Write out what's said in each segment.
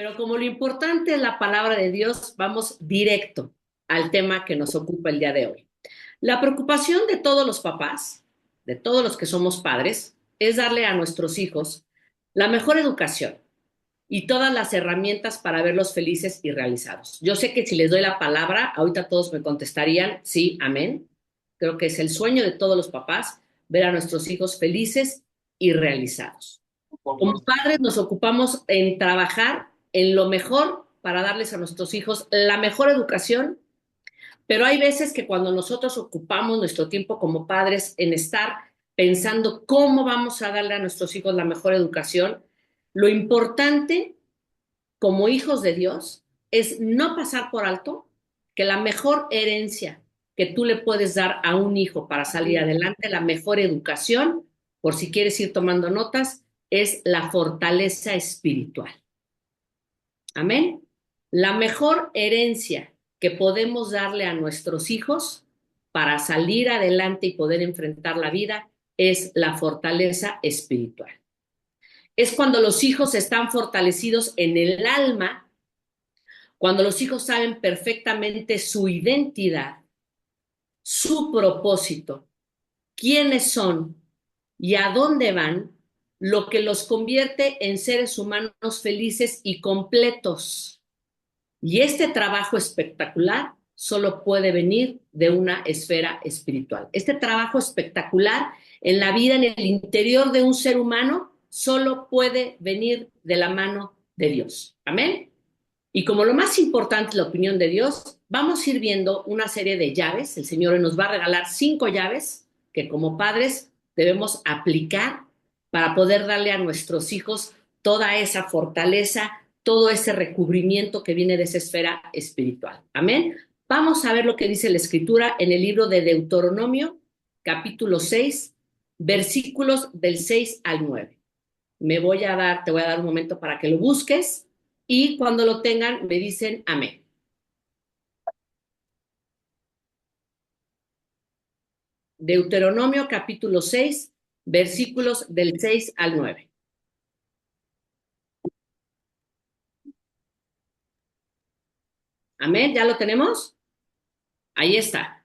Pero como lo importante es la palabra de Dios, vamos directo al tema que nos ocupa el día de hoy. La preocupación de todos los papás, de todos los que somos padres, es darle a nuestros hijos la mejor educación y todas las herramientas para verlos felices y realizados. Yo sé que si les doy la palabra, ahorita todos me contestarían, sí, amén. Creo que es el sueño de todos los papás ver a nuestros hijos felices y realizados. Como padres nos ocupamos en trabajar en lo mejor para darles a nuestros hijos la mejor educación, pero hay veces que cuando nosotros ocupamos nuestro tiempo como padres en estar pensando cómo vamos a darle a nuestros hijos la mejor educación, lo importante como hijos de Dios es no pasar por alto que la mejor herencia que tú le puedes dar a un hijo para salir adelante, la mejor educación, por si quieres ir tomando notas, es la fortaleza espiritual. Amén. La mejor herencia que podemos darle a nuestros hijos para salir adelante y poder enfrentar la vida es la fortaleza espiritual. Es cuando los hijos están fortalecidos en el alma, cuando los hijos saben perfectamente su identidad, su propósito, quiénes son y a dónde van, lo que los convierte en seres humanos felices y completos. Y este trabajo espectacular solo puede venir de una esfera espiritual. Este trabajo espectacular en la vida, en el interior de un ser humano, solo puede venir de la mano de Dios. Amén. Y como lo más importante es la opinión de Dios, vamos a ir viendo una serie de llaves. El Señor nos va a regalar 5 llaves que como padres debemos aplicar para poder darle a nuestros hijos toda esa fortaleza, todo ese recubrimiento que viene de esa esfera espiritual. Amén. Vamos a ver lo que dice la Escritura en el libro de Deuteronomio, capítulo 6, versículos del 6 al 9. Te voy a dar un momento para que lo busques y cuando lo tengan me dicen amén. Deuteronomio capítulo 6, versículos del 6 al 9. Amén, ¿ya lo tenemos? Ahí está.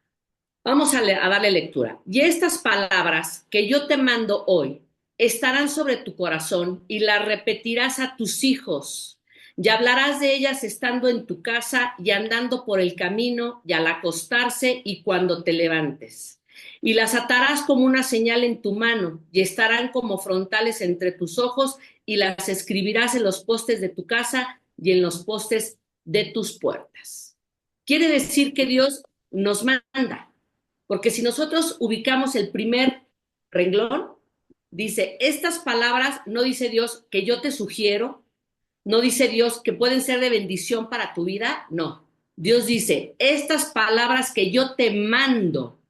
Vamos a darle lectura. Y estas palabras que yo te mando hoy estarán sobre tu corazón y las repetirás a tus hijos. Y hablarás de ellas estando en tu casa y andando por el camino y al acostarse y cuando te levantes. Y las atarás como una señal en tu mano y estarán como frontales entre tus ojos y las escribirás en los postes de tu casa y en los postes de tus puertas. Quiere decir que Dios nos manda. Porque si nosotros ubicamos el primer renglón, dice, estas palabras, no dice Dios que yo te sugiero, no dice Dios que pueden ser de bendición para tu vida, no. Dios dice, estas palabras que yo te mando,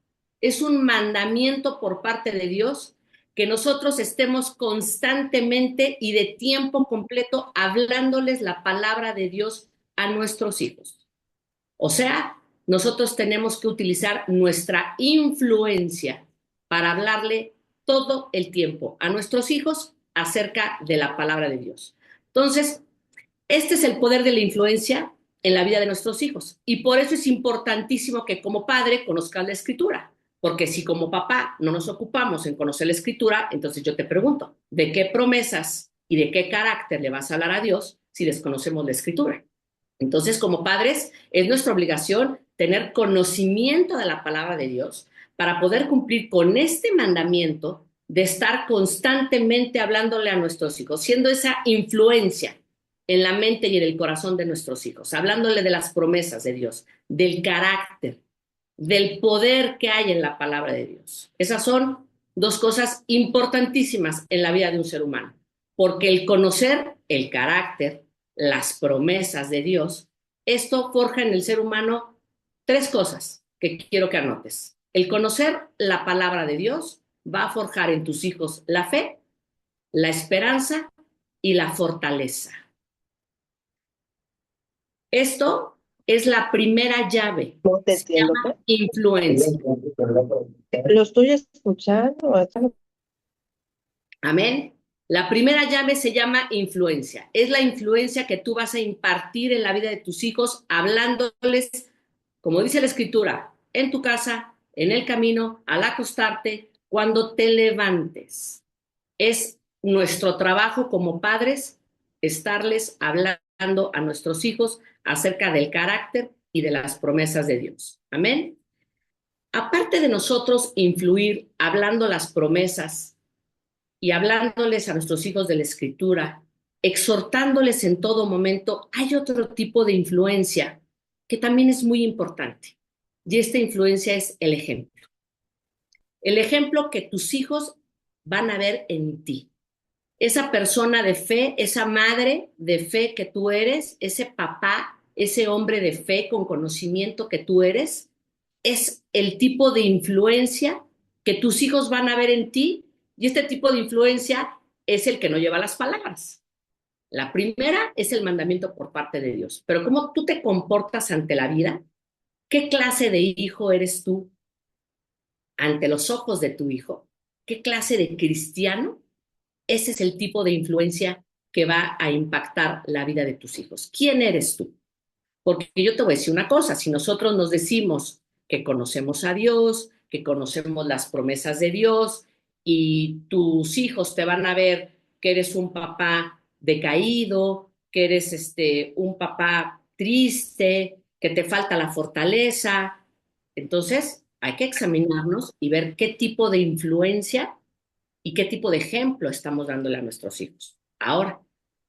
es un mandamiento por parte de Dios que nosotros estemos constantemente y de tiempo completo hablándoles la palabra de Dios a nuestros hijos. O sea, nosotros tenemos que utilizar nuestra influencia para hablarle todo el tiempo a nuestros hijos acerca de la palabra de Dios. Entonces, este es el poder de la influencia en la vida de nuestros hijos. Y por eso es importantísimo que como padre conozcas la escritura. Porque si como papá no nos ocupamos en conocer la escritura, entonces yo te pregunto, ¿de qué promesas y de qué carácter le vas a hablar a Dios si desconocemos la escritura? Entonces, como padres, es nuestra obligación tener conocimiento de la palabra de Dios para poder cumplir con este mandamiento de estar constantemente hablándole a nuestros hijos, siendo esa influencia en la mente y en el corazón de nuestros hijos, hablándole de las promesas de Dios, del carácter, del poder que hay en la palabra de Dios. Esas son 2 cosas importantísimas en la vida de un ser humano, porque el conocer el carácter, las promesas de Dios, esto forja en el ser humano 3 cosas que quiero que anotes. El conocer la palabra de Dios va a forjar en tus hijos la fe, la esperanza y la fortaleza. Esto es la primera llave. No te Se entiendo, llama ¿qué? influencia. Lo estoy escuchando. Amén. La primera llave se llama influencia. Es la influencia que tú vas a impartir en la vida de tus hijos, hablándoles, como dice la escritura, en tu casa, en el camino, al acostarte, cuando te levantes. Es nuestro trabajo como padres estarles hablando a nuestros hijos acerca del carácter y de las promesas de Dios. Amén. Aparte de nosotros influir hablando las promesas y hablándoles a nuestros hijos de la escritura, exhortándoles en todo momento, hay otro tipo de influencia que también es muy importante. Y esta influencia es el ejemplo. El ejemplo que tus hijos van a ver en ti. Esa persona de fe, esa madre de fe que tú eres, ese papá, ese hombre de fe con conocimiento que tú eres, es el tipo de influencia que tus hijos van a ver en ti, y este tipo de influencia es el que no lleva las palabras. La primera es el mandamiento por parte de Dios, pero cómo tú te comportas ante la vida, qué clase de hijo eres tú ante los ojos de tu hijo, qué clase de cristiano, ese es el tipo de influencia que va a impactar la vida de tus hijos. ¿Quién eres tú? Porque yo te voy a decir una cosa, si nosotros nos decimos que conocemos a Dios, que conocemos las promesas de Dios y tus hijos te van a ver que eres un papá decaído, que eres un papá triste, que te falta la fortaleza, entonces hay que examinarnos y ver qué tipo de influencia y qué tipo de ejemplo estamos dándole a nuestros hijos. Ahora,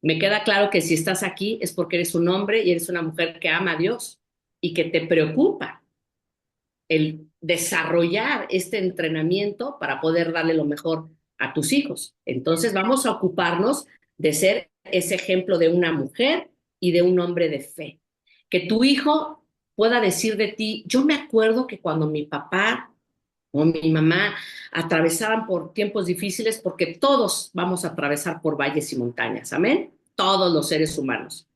me queda claro que si estás aquí es porque eres un hombre y eres una mujer que ama a Dios y que te preocupa el desarrollar este entrenamiento para poder darle lo mejor a tus hijos. Entonces vamos a ocuparnos de ser ese ejemplo de una mujer y de un hombre de fe. Que tu hijo pueda decir de ti, yo me acuerdo que cuando mi papá o mi mamá atravesaban por tiempos difíciles, porque todos vamos a atravesar por valles y montañas, amén, todos los seres humanos.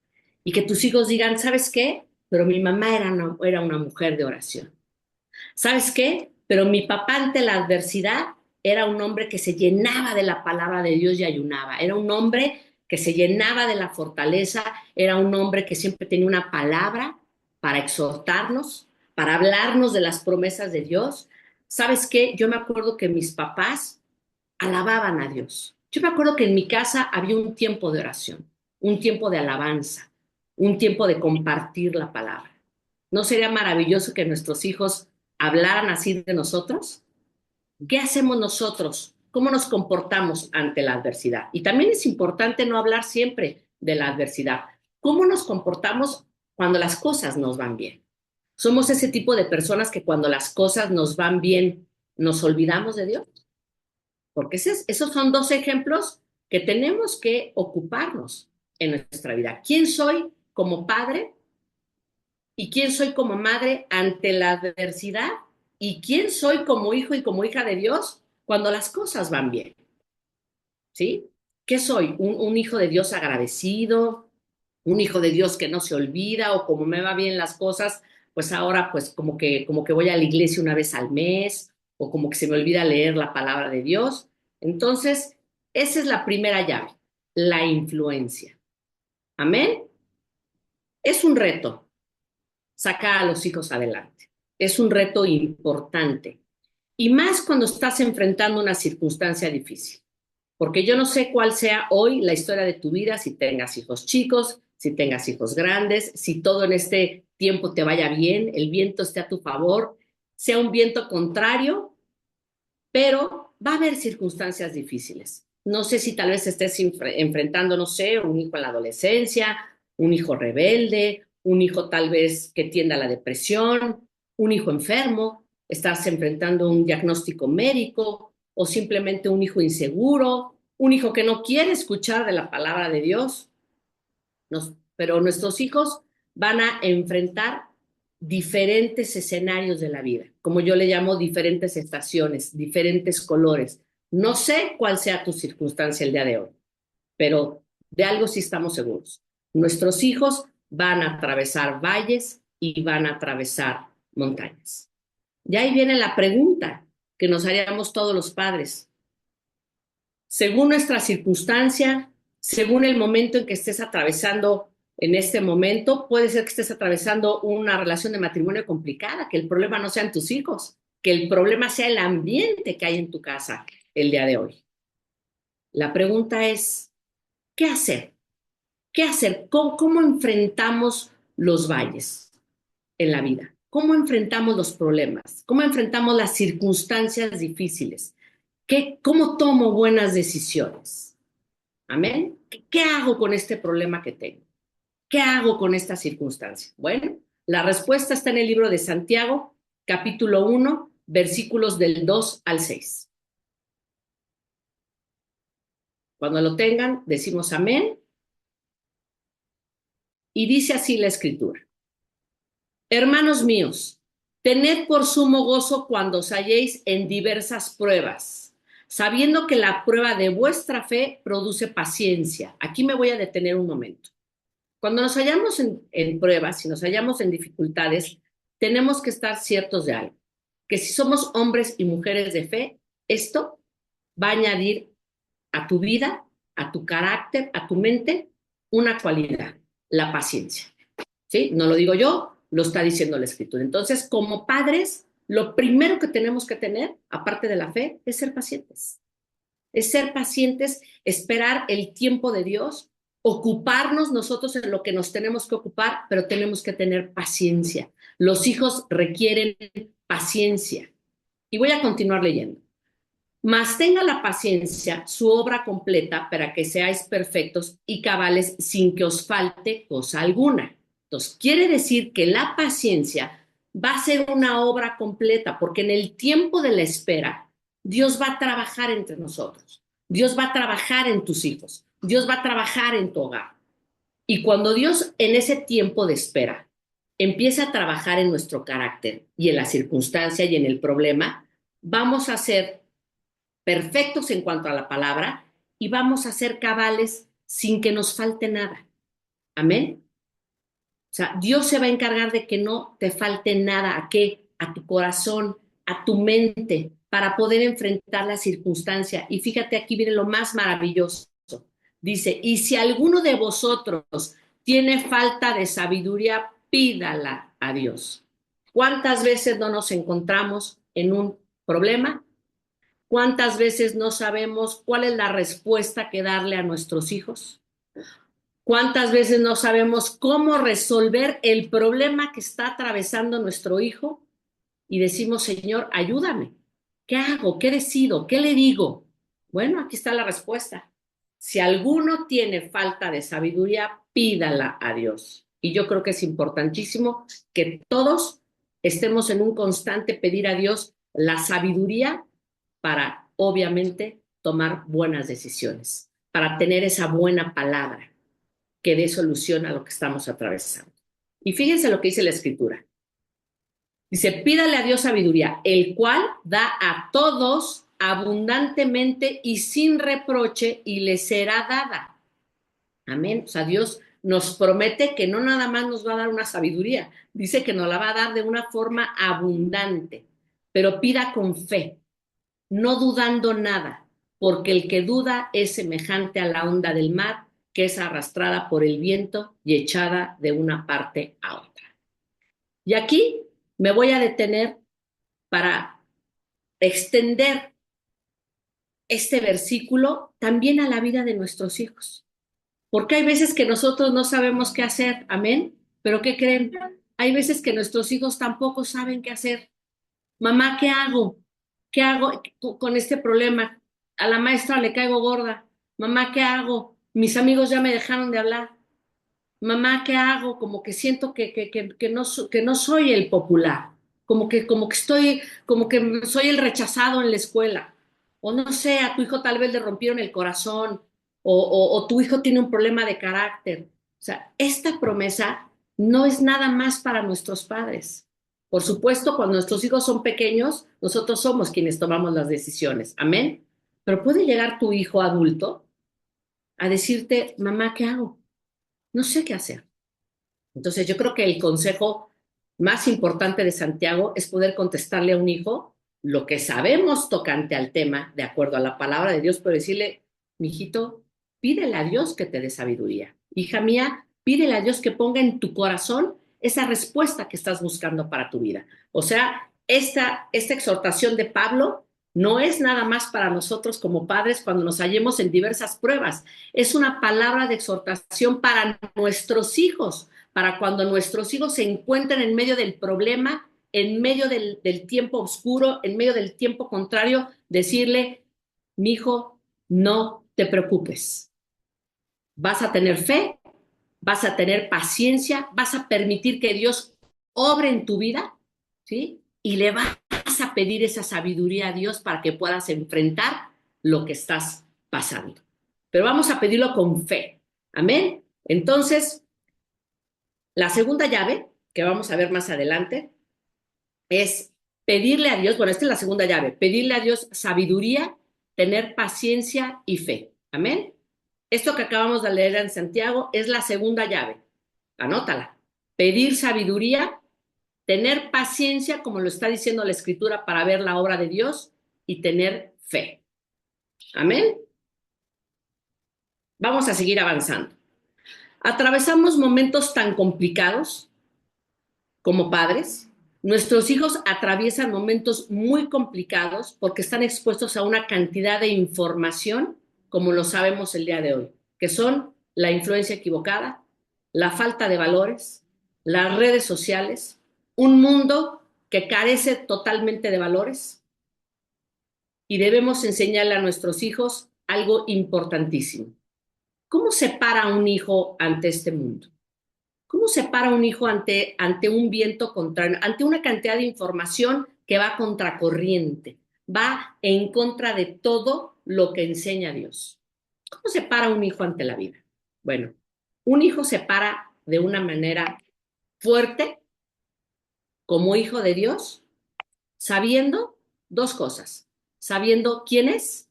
Y que tus hijos digan, ¿sabes qué? Pero mi mamá era una mujer de oración. ¿Sabes qué? Pero mi papá ante la adversidad era un hombre que se llenaba de la palabra de Dios y ayunaba. Era un hombre que se llenaba de la fortaleza, era un hombre que siempre tenía una palabra para exhortarnos, para hablarnos de las promesas de Dios. ¿Sabes qué? Yo me acuerdo que mis papás alababan a Dios. Yo me acuerdo que en mi casa había un tiempo de oración, un tiempo de alabanza, un tiempo de compartir la palabra. ¿No sería maravilloso que nuestros hijos hablaran así de nosotros? ¿Qué hacemos nosotros? ¿Cómo nos comportamos ante la adversidad? Y también es importante no hablar siempre de la adversidad. ¿Cómo nos comportamos cuando las cosas nos van bien? ¿Somos ese tipo de personas que cuando las cosas nos van bien nos olvidamos de Dios? Porque esos son dos ejemplos que tenemos que ocuparnos en nuestra vida. ¿Quién soy como padre y quién soy como madre ante la adversidad? ¿Y quién soy como hijo y como hija de Dios cuando las cosas van bien? ¿Sí? ¿Qué soy? ¿Un hijo de Dios agradecido? ¿Un hijo de Dios que no se olvida? ¿O como me va bien las cosas, pues ahora pues como que voy a la iglesia una vez al mes? ¿O como que se me olvida leer la palabra de Dios? Entonces, esa es la primera llave, la influencia. Amén. Es un reto sacar a los hijos adelante. Es un reto importante. Y más cuando estás enfrentando una circunstancia difícil. Porque yo no sé cuál sea hoy la historia de tu vida, si tengas hijos chicos, si tengas hijos grandes, si todo en este tiempo te vaya bien, el viento esté a tu favor, sea un viento contrario, pero va a haber circunstancias difíciles. No sé si tal vez estés enfrentando, no sé, un hijo en la adolescencia, un hijo rebelde, un hijo tal vez que tienda a la depresión, un hijo enfermo, estás enfrentando un diagnóstico médico o simplemente un hijo inseguro, un hijo que no quiere escuchar de la palabra de Dios. Pero nuestros hijos van a enfrentar diferentes escenarios de la vida, como yo le llamo diferentes estaciones, diferentes colores. No sé cuál sea tu circunstancia el día de hoy, pero de algo sí estamos seguros. Nuestros hijos van a atravesar valles y van a atravesar montañas. Y ahí viene la pregunta que nos haríamos todos los padres. según nuestra circunstancia, según el momento en que estés atravesando en este momento. Puede ser que estés atravesando una relación de matrimonio complicada, que el problema no sean tus hijos, que el problema sea el ambiente que hay en tu casa el día de hoy. La pregunta es, ¿qué hacer? ¿Qué hacer? ¿Cómo enfrentamos los valles en la vida? ¿Cómo enfrentamos los problemas? ¿Cómo enfrentamos las circunstancias difíciles? ¿Cómo tomo buenas decisiones? ¿Amén? ¿Qué hago con este problema que tengo? ¿Qué hago con esta circunstancia? Bueno, la respuesta está en el libro de Santiago, capítulo 1, versículos del 2 al 6. Cuando lo tengan, decimos amén. Y dice así la escritura. Hermanos míos, tened por sumo gozo cuando os halléis en diversas pruebas, sabiendo que la prueba de vuestra fe produce paciencia. Aquí me voy a detener un momento. Cuando nos hallamos en pruebas, si nos hallamos en dificultades, tenemos que estar ciertos de algo, que si somos hombres y mujeres de fe, esto va a añadir a tu vida, a tu carácter, a tu mente, una cualidad, la paciencia. ¿Sí? No lo digo yo, lo está diciendo la Escritura. Entonces, como padres, lo primero que tenemos que tener, aparte de la fe, es ser pacientes. Es ser pacientes, esperar el tiempo de Dios, ocuparnos nosotros en lo que nos tenemos que ocupar, pero tenemos que tener paciencia. Los hijos requieren paciencia. Y voy a continuar leyendo. Mas tenga la paciencia su obra completa para que seáis perfectos y cabales sin que os falte cosa alguna. Entonces, quiere decir que la paciencia va a ser una obra completa, porque en el tiempo de la espera, Dios va a trabajar entre nosotros. Dios va a trabajar en tus hijos. Dios va a trabajar en tu hogar. Y cuando Dios en ese tiempo de espera empieza a trabajar en nuestro carácter y en la circunstancia y en el problema, vamos a ser perfectos en cuanto a la palabra y vamos a ser cabales sin que nos falte nada. Amén. O sea, Dios se va a encargar de que no te falte nada. ¿A qué? A tu corazón, a tu mente, para poder enfrentar la circunstancia. Y fíjate, aquí viene lo más maravilloso. Dice, y si alguno de vosotros tiene falta de sabiduría, pídala a Dios. ¿Cuántas veces no nos encontramos en un problema? ¿Cuántas veces no sabemos cuál es la respuesta que darle a nuestros hijos? ¿Cuántas veces no sabemos cómo resolver el problema que está atravesando nuestro hijo? Y decimos, Señor, ayúdame. ¿Qué hago? ¿Qué decido? ¿Qué le digo? Bueno, aquí está la respuesta. Si alguno tiene falta de sabiduría, pídala a Dios. Y yo creo que es importantísimo que todos estemos en un constante pedir a Dios la sabiduría para, obviamente, tomar buenas decisiones, para tener esa buena palabra que dé solución a lo que estamos atravesando. Y fíjense lo que dice la Escritura. Dice, pídale a Dios sabiduría, el cual da a todos abundantemente y sin reproche y le será dada. Amén. O sea, Dios nos promete que no nada más nos va a dar una sabiduría, dice que nos la va a dar de una forma abundante, pero pida con fe, no dudando nada, porque el que duda es semejante a la onda del mar, que es arrastrada por el viento y echada de una parte a otra. Y aquí me voy a detener para extender este versículo también a la vida de nuestros hijos. Porque hay veces que nosotros no sabemos qué hacer, amén, pero ¿qué creen? Hay veces que nuestros hijos tampoco saben qué hacer. Mamá, ¿qué hago? ¿Qué hago con este problema? A la maestra le caigo gorda. Mamá, ¿qué hago? Mis amigos ya me dejaron de hablar. Mamá, ¿qué hago? Como que siento que no soy el popular, como que estoy, como que soy el rechazado en la escuela. O no sé, a tu hijo tal vez le rompieron el corazón, o tu hijo tiene un problema de carácter. O sea, esta promesa no es nada más para nuestros padres. Por supuesto, cuando nuestros hijos son pequeños, nosotros somos quienes tomamos las decisiones. Amén. Pero puede llegar tu hijo adulto a decirte, mamá, ¿qué hago? No sé qué hacer. Entonces, yo creo que el consejo más importante de Santiago es poder contestarle a un hijo lo que sabemos tocante al tema, de acuerdo a la palabra de Dios, pero decirle, mijito, pídele a Dios que te dé sabiduría. Hija mía, pídele a Dios que ponga en tu corazón esa respuesta que estás buscando para tu vida. O sea, esta exhortación de Pablo no es nada más para nosotros como padres cuando nos hallemos en diversas pruebas. Es una palabra de exhortación para nuestros hijos, para cuando nuestros hijos se encuentren en medio del problema, en medio del tiempo oscuro, en medio del tiempo contrario, decirle, mi hijo, no te preocupes. Vas a tener fe, vas a tener paciencia, vas a permitir que Dios obre en tu vida, ¿sí? Y le vas a pedir esa sabiduría a Dios para que puedas enfrentar lo que estás pasando. Pero vamos a pedirlo con fe. Amén. Entonces, la segunda llave, que vamos a ver más adelante, es pedirle a Dios, bueno, esta es la segunda llave, pedirle a Dios sabiduría, tener paciencia y fe. Amén. Esto que acabamos de leer en Santiago es la segunda llave. Anótala. Pedir sabiduría, tener paciencia, como lo está diciendo la Escritura, para ver la obra de Dios y tener fe. Amén. Vamos a seguir avanzando. Atravesamos momentos tan complicados como padres. Nuestros hijos atraviesan momentos muy complicados porque están expuestos a una cantidad de información, como lo sabemos el día de hoy, que son la influencia equivocada, la falta de valores, las redes sociales, un mundo que carece totalmente de valores, y debemos enseñarle a nuestros hijos algo importantísimo. ¿Cómo se para un hijo ante este mundo? ¿Cómo se para un hijo ante un viento contrario, ante una cantidad de información que va contracorriente, va en contra de todo lo que enseña Dios? ¿Cómo se para un hijo ante la vida? Bueno, un hijo se para de una manera fuerte como hijo de Dios, sabiendo dos cosas, sabiendo quién es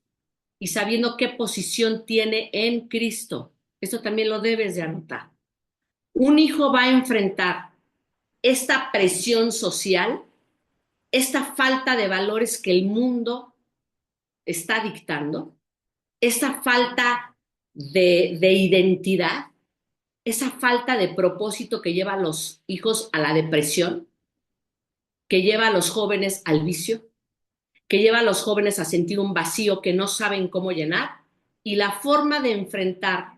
y sabiendo qué posición tiene en Cristo. Esto también lo debes de anotar. Un hijo va a enfrentar esta presión social, esta falta de valores que el mundo está dictando, esta falta de identidad, esa falta de propósito que lleva a los hijos a la depresión, que lleva a los jóvenes al vicio, que lleva a los jóvenes a sentir un vacío que no saben cómo llenar, y la forma de enfrentar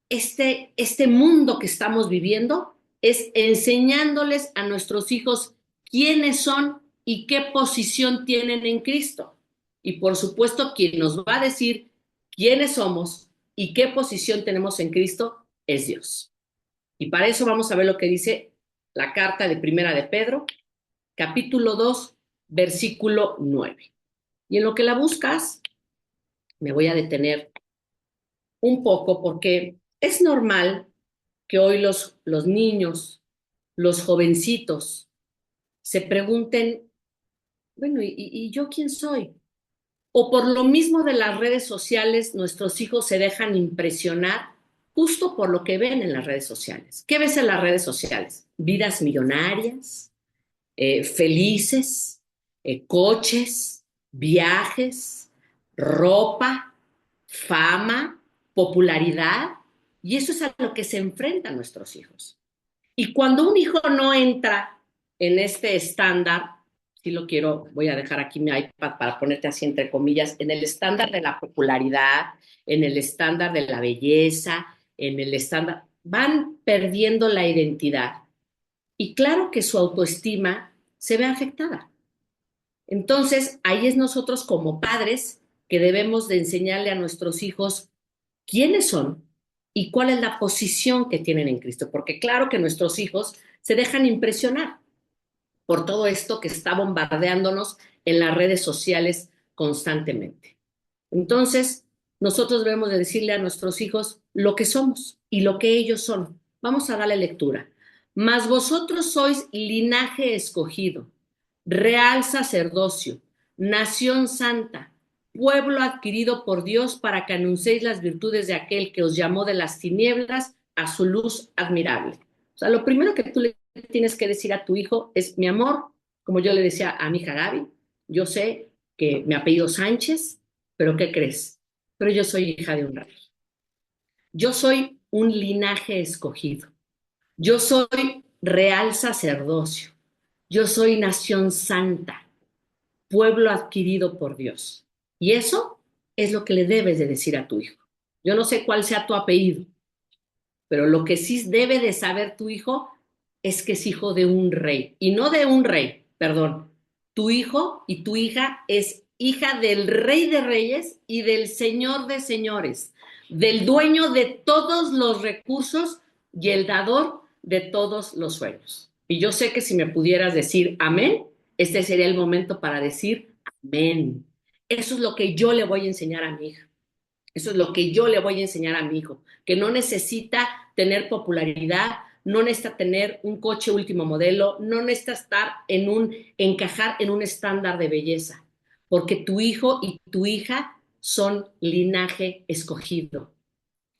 este mundo que estamos viviendo es enseñándoles a nuestros hijos quiénes son y qué posición tienen en Cristo. Y por supuesto, quien nos va a decir quiénes somos y qué posición tenemos en Cristo es Dios. Y para eso vamos a ver lo que dice la carta de Primera de Pedro, capítulo 2, versículo 9. Y en lo que la buscas, me voy a detener un poco porque es normal que hoy los niños, los jovencitos, se pregunten, bueno, ¿y yo quién soy? O por lo mismo de las redes sociales, nuestros hijos se dejan impresionar justo por lo que ven en las redes sociales. ¿Qué ves en las redes sociales? Vidas millonarias, felices, coches, viajes, ropa, fama, popularidad, y eso es a lo que se enfrentan nuestros hijos. Y cuando un hijo no entra en este estándar, si lo quiero, voy a dejar aquí mi iPad para ponerte así entre comillas, en el estándar de la popularidad, en el estándar de la belleza, en el estándar, van perdiendo la identidad. Y claro que su autoestima se ve afectada. Entonces, ahí es nosotros como padres que debemos de enseñarle a nuestros hijos quiénes son y cuál es la posición que tienen en Cristo, porque claro que nuestros hijos se dejan impresionar por todo esto que está bombardeándonos en las redes sociales constantemente. Entonces, nosotros debemos de decirle a nuestros hijos lo que somos y lo que ellos son. Vamos a darle lectura. Mas vosotros sois linaje escogido, real sacerdocio, nación santa, pueblo adquirido por Dios para que anunciéis las virtudes de aquel que os llamó de las tinieblas a su luz admirable. O sea, lo primero que tú le tienes que decir a tu hijo es, mi amor, como yo le decía a mi hija Gaby, Yo sé que mi apellido Sánchez, pero ¿qué crees? Pero yo soy hija de un rey. Yo soy un linaje escogido. Yo soy real sacerdocio. Yo soy nación santa, pueblo adquirido por Dios. Y eso es lo que le debes de decir a tu hijo. Yo no sé cuál sea tu apellido, pero lo que sí debe de saber tu hijo es que es hijo de un rey. Y no de un rey, perdón. Tu hijo y tu hija es hija del rey de reyes y del señor de señores, del dueño de todos los recursos y el dador de todos los sueños. Y yo sé que si me pudieras decir amén, este sería el momento para decir amén. Eso es lo que yo le voy a enseñar a mi hija. Eso es lo que yo le voy a enseñar a mi hijo, que no necesita tener popularidad, no necesita tener un coche último modelo, no necesita encajar en un estándar de belleza, porque tu hijo y tu hija son linaje escogido.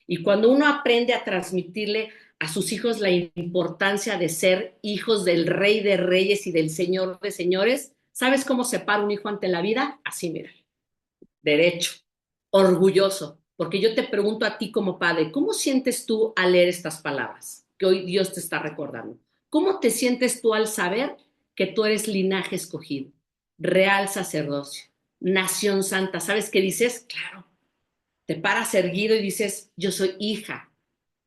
Y cuando uno aprende a transmitirle a sus hijos la importancia de ser hijos del Rey de Reyes y del Señor de Señores, ¿sabes cómo se para un hijo ante la vida? Así, mira, derecho, orgulloso, porque yo te pregunto a ti como padre, ¿cómo sientes tú al leer estas palabras que hoy Dios te está recordando? ¿Cómo te sientes tú al saber que tú eres linaje escogido, real sacerdocio, nación santa? ¿Sabes qué dices? Claro, te paras erguido y dices, yo soy hija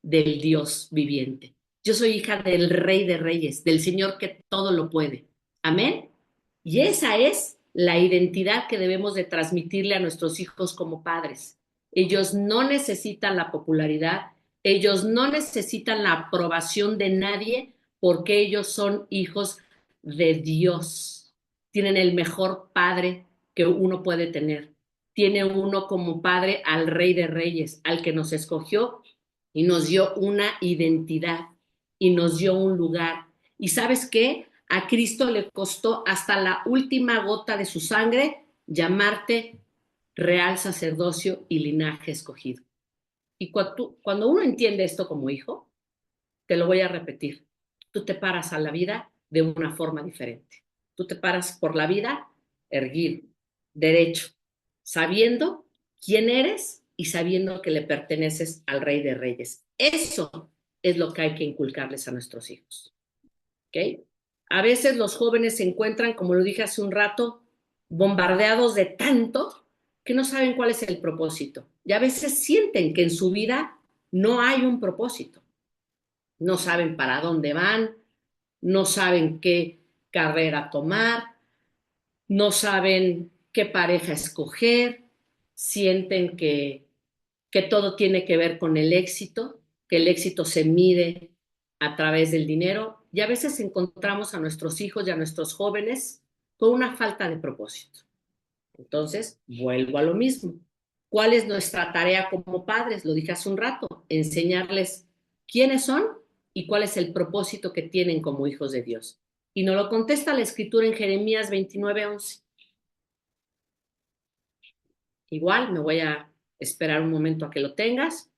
del Dios viviente. Yo soy hija del Rey de Reyes, del Señor que todo lo puede. Amén. Y esa es la identidad que debemos de transmitirle a nuestros hijos como padres. Ellos no necesitan la popularidad, ellos no necesitan la aprobación de nadie porque ellos son hijos de Dios. Tienen el mejor padre que uno puede tener. Tiene uno como padre al Rey de Reyes, al que nos escogió y nos dio una identidad y nos dio un lugar. ¿Y sabes qué? A Cristo le costó hasta la última gota de su sangre llamarte real sacerdocio y linaje escogido. Y cuando uno entiende esto como hijo, te lo voy a repetir, tú te paras a la vida de una forma diferente. Tú te paras por la vida erguido, derecho, sabiendo quién eres y sabiendo que le perteneces al Rey de Reyes. Eso es lo que hay que inculcarles a nuestros hijos. ¿Ok? A veces los jóvenes se encuentran, como lo dije hace un rato, bombardeados de tanto que no saben cuál es el propósito. Y a veces sienten que en su vida no hay un propósito. No saben para dónde van, no saben qué carrera tomar, no saben qué pareja escoger, sienten que todo tiene que ver con el éxito, que el éxito se mide a través del dinero y a veces encontramos a nuestros hijos y a nuestros jóvenes con una falta de propósito. Entonces, vuelvo a lo mismo. ¿Cuál es nuestra tarea como padres? Lo dije hace un rato, enseñarles quiénes son y cuál es el propósito que tienen como hijos de Dios. Y nos lo contesta la escritura en Jeremías 29:11. Igual me voy a esperar un momento a que lo tengas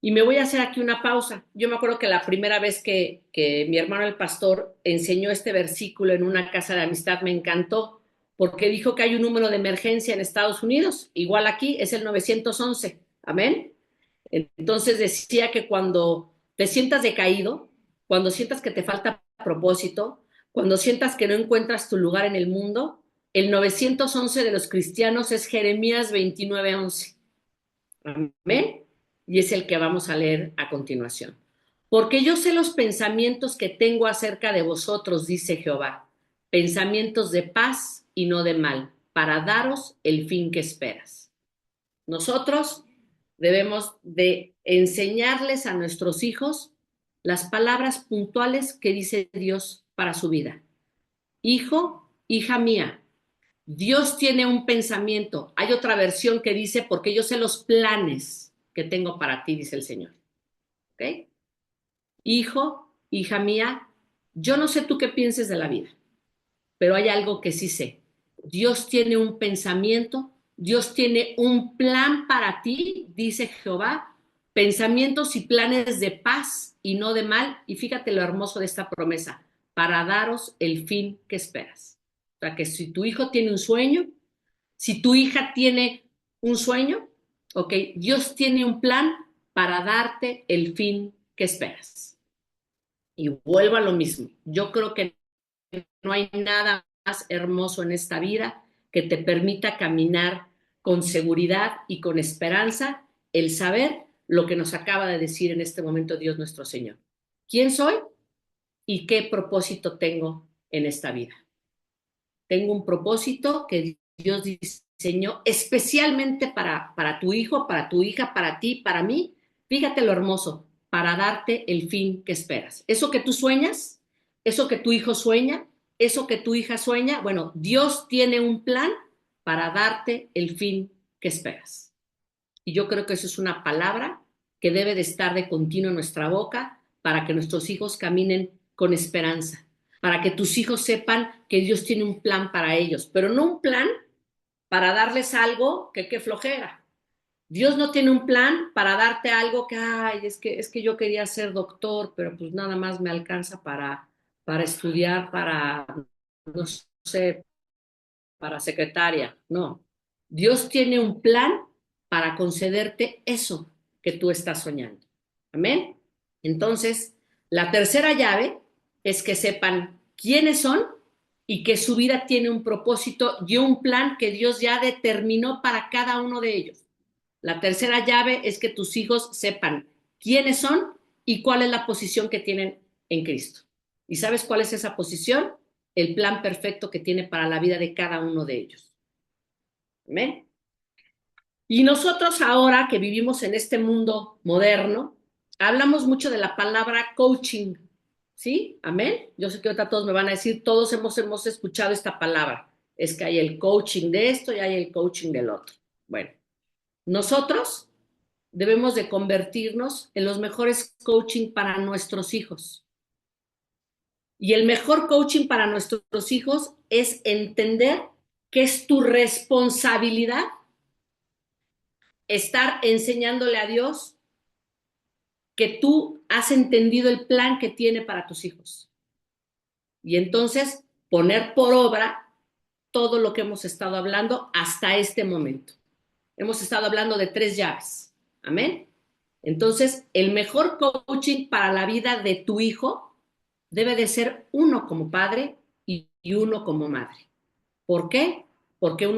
y me voy a hacer aquí una pausa. Yo me acuerdo que la primera vez que mi hermano el pastor enseñó este versículo en una casa de amistad me encantó porque dijo que hay un número de emergencia en Estados Unidos, igual aquí es el 911. Amén. Entonces decía que cuando te sientas decaído, cuando sientas que te falta propósito, cuando sientas que no encuentras tu lugar en el mundo, el 911 de los cristianos es Jeremías 29:11. Amén. Y es el que vamos a leer a continuación. Porque yo sé los pensamientos que tengo acerca de vosotros, dice Jehová, pensamientos de paz y no de mal, para daros el fin que esperas. Nosotros debemos de enseñarles a nuestros hijos las palabras puntuales que dice Dios para su vida. Hijo, hija mía, Dios tiene un pensamiento. Hay otra versión que dice, porque yo sé los planes que tengo para ti, dice el Señor. ¿Ok? Hijo, hija mía, yo no sé tú qué pienses de la vida, pero hay algo que sí sé. Dios tiene un pensamiento, Dios tiene un plan para ti, dice Jehová, pensamientos y planes de paz y no de mal. Y fíjate lo hermoso de esta promesa, para daros el fin que esperas. sea, que si tu hijo tiene un sueño, si tu hija tiene un sueño, ok, Dios tiene un plan para darte el fin que esperas. Y vuelvo a lo mismo. Yo creo que no hay nada más hermoso en esta vida que te permita caminar con seguridad y con esperanza el saber lo que nos acaba de decir en este momento Dios nuestro Señor. ¿Quién soy y qué propósito tengo en esta vida? Tengo un propósito que Dios diseñó especialmente para tu hijo, para tu hija, para ti, para mí. Fíjate lo hermoso, para darte el fin que esperas. Eso que tú sueñas, eso que tu hijo sueña, eso que tu hija sueña, bueno, Dios tiene un plan para darte el fin que esperas. Y yo creo que eso es una palabra que debe de estar de continuo en nuestra boca para que nuestros hijos caminen con esperanza, para que tus hijos sepan que Dios tiene un plan para ellos, pero no un plan para darles algo que qué flojera. Dios no tiene un plan para darte algo que, ay, es que yo quería ser doctor, pero pues nada más me alcanza para estudiar, para, no sé, para secretaria. No. Dios tiene un plan para concederte eso que tú estás soñando. Amén. Entonces, la tercera llave es que sepan quiénes son y que su vida tiene un propósito y un plan que Dios ya determinó para cada uno de ellos. La tercera llave es que tus hijos sepan quiénes son y cuál es la posición que tienen en Cristo. ¿Y sabes cuál es esa posición? El plan perfecto que tiene para la vida de cada uno de ellos. ¿Amén? Y nosotros ahora que vivimos en este mundo moderno, hablamos mucho de la palabra coaching, ¿sí? Amén. Yo sé que ahorita todos me van a decir, todos hemos escuchado esta palabra. Es que hay el coaching de esto y hay el coaching del otro. Bueno, nosotros debemos de convertirnos en los mejores coaching para nuestros hijos. Y el mejor coaching para nuestros hijos es entender que es tu responsabilidad estar enseñándole a Dios que tú has entendido el plan que tiene para tus hijos. Y entonces poner por obra todo lo que hemos estado hablando hasta este momento. Hemos estado hablando de 3 llaves. Amén. Entonces, el mejor coaching para la vida de tu hijo debe de ser uno como padre y uno como madre. ¿Por qué? Porque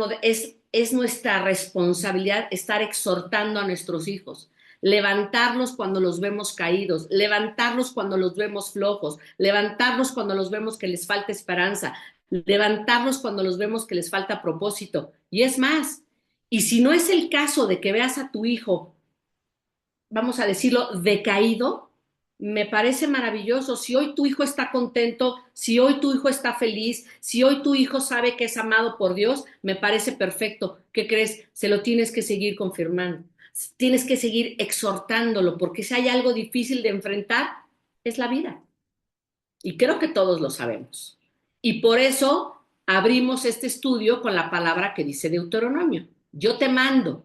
es nuestra responsabilidad estar exhortando a nuestros hijos, levantarlos cuando los vemos caídos, levantarlos cuando los vemos flojos, levantarlos cuando los vemos que les falta esperanza, levantarlos cuando los vemos que les falta propósito. Y es más, y si no es el caso de que veas a tu hijo, vamos a decirlo, decaído, me parece maravilloso. Si hoy tu hijo está contento, si hoy tu hijo está feliz, si hoy tu hijo sabe que es amado por Dios, me parece perfecto. ¿Qué crees? Se lo tienes que seguir confirmando. Tienes que seguir exhortándolo, porque si hay algo difícil de enfrentar, es la vida. Y creo que todos lo sabemos. Y por eso abrimos este estudio con la palabra que dice Deuteronomio. Yo te mando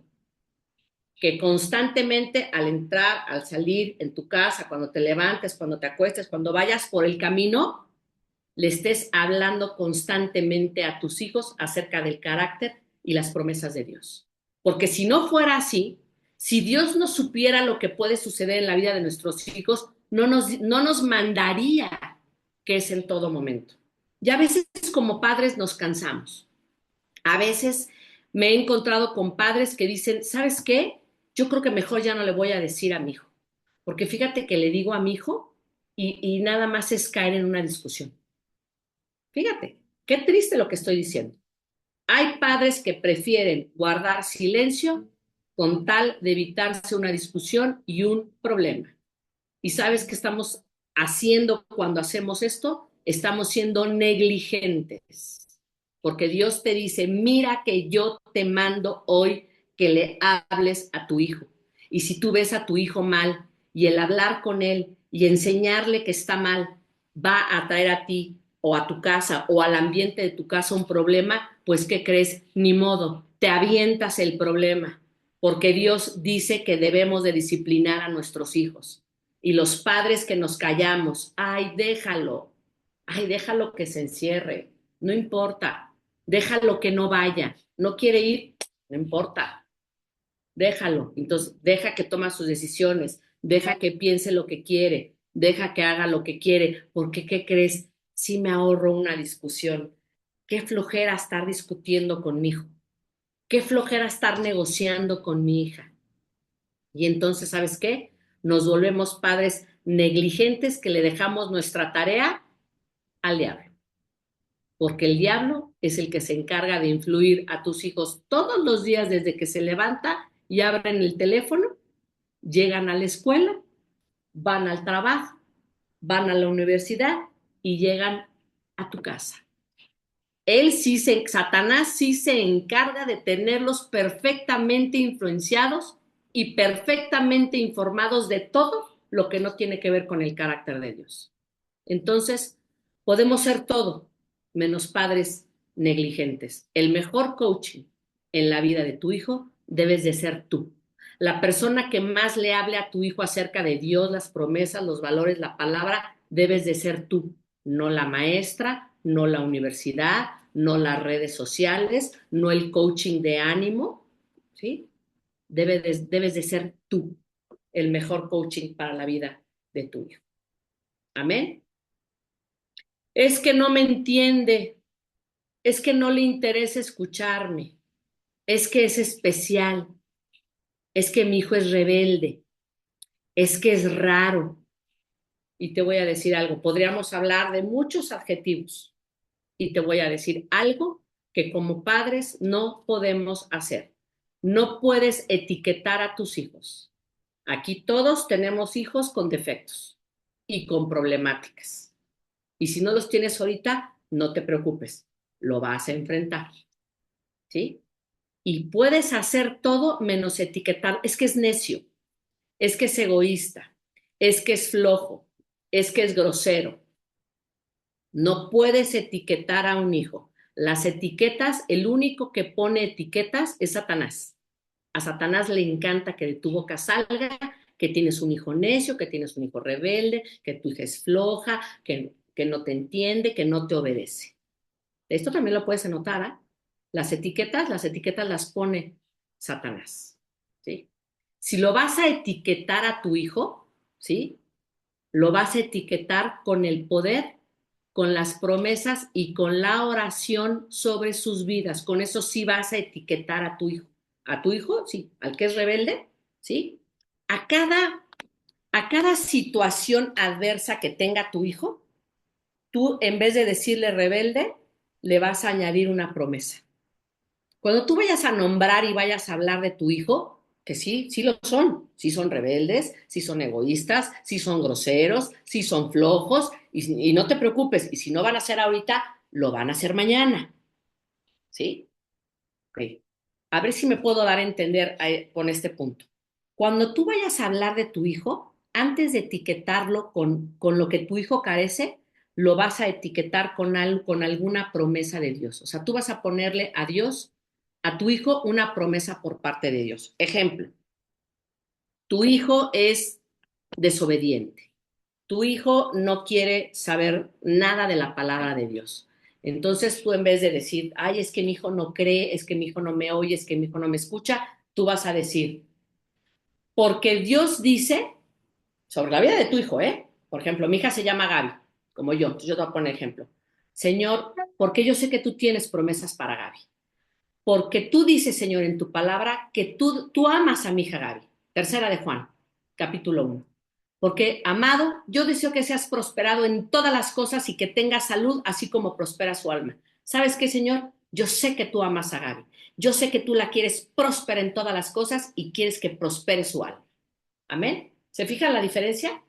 que constantemente al entrar, al salir en tu casa, cuando te levantes, cuando te acuestes, cuando vayas por el camino, le estés hablando constantemente a tus hijos acerca del carácter y las promesas de Dios. Porque si no fuera así, si Dios no supiera lo que puede suceder en la vida de nuestros hijos, no nos mandaría que es en todo momento. Y a veces como padres nos cansamos. A veces me he encontrado con padres que dicen, ¿sabes qué? Yo creo que mejor ya no le voy a decir a mi hijo, porque fíjate que le digo a mi hijo y nada más es caer en una discusión. Fíjate, qué triste lo que estoy diciendo. Hay padres que prefieren guardar silencio con tal de evitarse una discusión y un problema. ¿Y sabes qué estamos haciendo cuando hacemos esto? Estamos siendo negligentes. Porque Dios te dice, mira que yo te mando hoy que le hables a tu hijo. Y si tú ves a tu hijo mal y el hablar con él y enseñarle que está mal va a traer a ti o a tu casa o al ambiente de tu casa un problema, pues ¿qué crees? Ni modo, te avientas el problema. Porque Dios dice que debemos de disciplinar a nuestros hijos. Y los padres que nos callamos, ay, déjalo que se encierre, no importa. déjalo que no vaya, no quiere ir, no importa, déjalo. Entonces, deja que tome sus decisiones, deja que piense lo que quiere, deja que haga lo que quiere, porque ¿qué crees? Si me ahorro una discusión. Qué flojera estar discutiendo con mi hijo, qué flojera estar negociando con mi hija. Y entonces, ¿sabes qué? Nos volvemos padres negligentes que le dejamos nuestra tarea al diablo, porque el diablo es el que se encarga de influir a tus hijos todos los días desde que se levanta y abren el teléfono, llegan a la escuela, van al trabajo, van a la universidad y llegan a tu casa. Satanás sí se encarga de tenerlos perfectamente influenciados y perfectamente informados de todo lo que no tiene que ver con el carácter de Dios. Entonces, podemos ser todo, menos padres negligentes. El mejor coaching en la vida de tu hijo debes de ser tú. La persona que más le hable a tu hijo acerca de Dios, las promesas, los valores, la palabra, debes de ser tú, no la maestra, no la universidad, no las redes sociales, no el coaching de ánimo, ¿sí? Debes de ser tú el mejor coaching para la vida de tu hijo. Amén. Es que no me entiende, es que no le interesa escucharme, es que es especial, es que mi hijo es rebelde, es que es raro. Y te voy a decir algo, podríamos hablar de muchos adjetivos y te voy a decir algo que como padres no podemos hacer. No puedes etiquetar a tus hijos. Aquí todos tenemos hijos con defectos y con problemáticas. Y si no los tienes ahorita, no te preocupes, lo vas a enfrentar, ¿sí? Y puedes hacer todo menos etiquetar. Es que es necio, es que es egoísta, es que es flojo, es que es grosero. No puedes etiquetar a un hijo. Las etiquetas, el único que pone etiquetas es Satanás. A Satanás le encanta que de tu boca salga que tienes un hijo necio, que tienes un hijo rebelde, que tu hija es floja, que no te entiende, que no te obedece. Esto también lo puedes anotar, ¿eh? Las etiquetas las pone Satanás, ¿sí? Si lo vas a etiquetar a tu hijo, ¿sí? Lo vas a etiquetar con el poder, con las promesas y con la oración sobre sus vidas. Con eso sí vas a etiquetar a tu hijo. A tu hijo, sí, al que es rebelde, ¿sí? A cada, a cada situación adversa que tenga tu hijo, tú en vez de decirle rebelde, le vas a añadir una promesa. Cuando tú vayas a nombrar y vayas a hablar de tu hijo, que sí, sí son rebeldes, sí son egoístas, sí son groseros, sí son flojos, y no te preocupes, y si no van a hacer ahorita, lo van a hacer mañana, ¿sí? Okay. A ver si me puedo dar a entender con este punto. Cuando tú vayas a hablar de tu hijo, antes de etiquetarlo con lo que tu hijo carece, lo vas a etiquetar con alguna promesa de Dios. O sea, tú vas a ponerle a Dios, a tu hijo, una promesa por parte de Dios. Ejemplo, tu hijo es desobediente. Tu hijo no quiere saber nada de la palabra de Dios. Entonces tú en vez de decir, ay, es que mi hijo no cree, es que mi hijo no me oye, es que mi hijo no me escucha, tú vas a decir, porque Dios dice sobre la vida de tu hijo, ¿eh? Por ejemplo, mi hija se llama Gaby, como yo te voy a poner ejemplo. Señor, porque yo sé que tú tienes promesas para Gaby. Porque tú dices, Señor, en tu palabra que tú amas a mi hija Gaby. Tercera de Juan, capítulo 1. Porque, amado, yo deseo que seas prosperado en todas las cosas y que tengas salud, así como prospera su alma. ¿Sabes qué, Señor? Yo sé que tú amas a Gaby. Yo sé que tú la quieres próspera en todas las cosas y quieres que prospere su alma. Amén. ¿Se fijan la diferencia?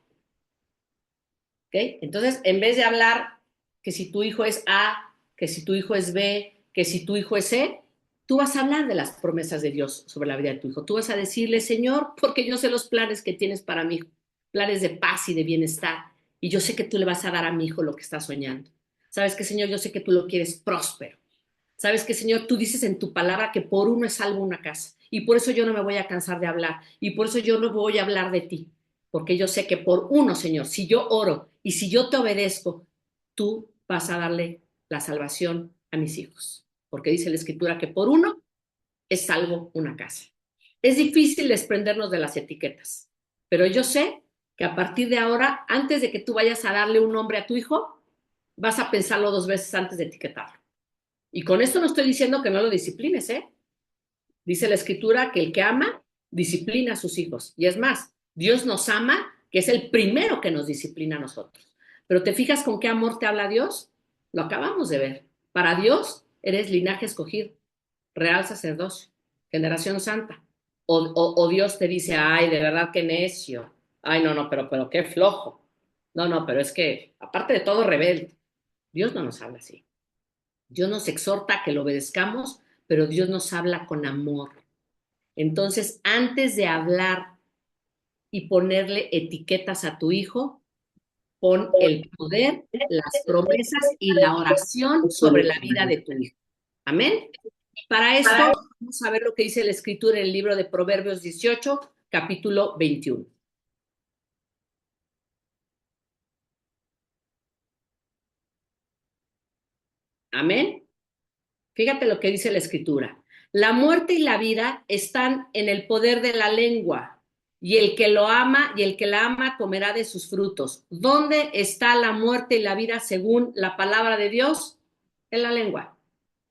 ¿Okay? Entonces, en vez de hablar que si tu hijo es A, que si tu hijo es B, que si tu hijo es C, tú vas a hablar de las promesas de Dios sobre la vida de tu hijo. Tú vas a decirle, Señor, porque yo sé los planes que tienes para mi hijo, planes de paz y de bienestar. Y yo sé que tú le vas a dar a mi hijo lo que está soñando. ¿Sabes qué, Señor? Yo sé que tú lo quieres próspero. ¿Sabes qué, Señor? Tú dices en tu palabra que por uno es salvo una casa. Y por eso yo no me voy a cansar de hablar. Y por eso yo no voy a hablar de ti. Porque yo sé que por uno, Señor, si yo oro y si yo te obedezco, tú vas a darle la salvación a mis hijos. porque dice la Escritura que por uno es salvo una casa. Es difícil desprendernos de las etiquetas, pero yo sé que a partir de ahora, antes de que tú vayas a darle un nombre a tu hijo, vas a pensarlo 2 veces antes de etiquetarlo. Y con esto no estoy diciendo que no lo disciplines, ¿eh? Dice la Escritura que el que ama, disciplina a sus hijos. Y es más, Dios nos ama, que es el primero que nos disciplina a nosotros. Pero ¿te fijas con qué amor te habla Dios? Lo acabamos de ver. Para Dios eres linaje escogido, real sacerdocio, generación santa. O Dios te dice, ay, de verdad qué necio. Ay, no, no, pero qué flojo. No, no, pero es que, aparte de todo, rebelde. Dios no nos habla así. Dios nos exhorta a que lo obedezcamos, pero Dios nos habla con amor. Entonces, antes de hablar y ponerle etiquetas a tu hijo, pon el poder, las promesas y la oración sobre la vida de tu hijo. Amén. Para esto, vamos a ver lo que dice la Escritura en el libro de Proverbios 18, capítulo 21. Amén. Fíjate lo que dice la Escritura. La muerte y la vida están en el poder de la lengua, y el que lo ama y el que la ama comerá de sus frutos. ¿Dónde está la muerte y la vida según la palabra de Dios? En la lengua,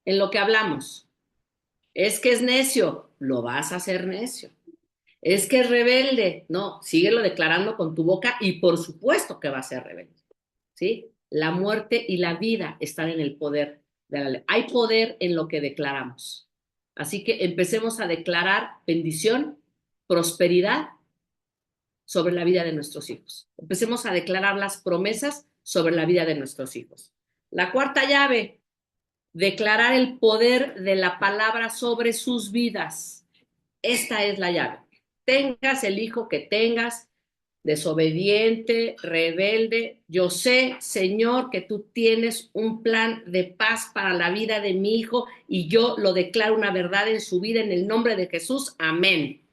en lo que hablamos. Es que es necio, lo vas a hacer necio. Es que es rebelde, no, síguelo declarando con tu boca y por supuesto que va a ser rebelde. ¿Sí? La muerte y la vida están en el poder de la ley. Hay poder en lo que declaramos. Así que empecemos a declarar bendición, prosperidad sobre la vida de nuestros hijos. Empecemos a declarar las promesas sobre la vida de nuestros hijos. La cuarta llave, declarar el poder de la palabra sobre sus vidas. Esta es la llave. Tengas el hijo que tengas, desobediente, rebelde. Yo sé, Señor, que tú tienes un plan de paz para la vida de mi hijo y yo lo declaro una verdad en su vida en el nombre de Jesús. Amén.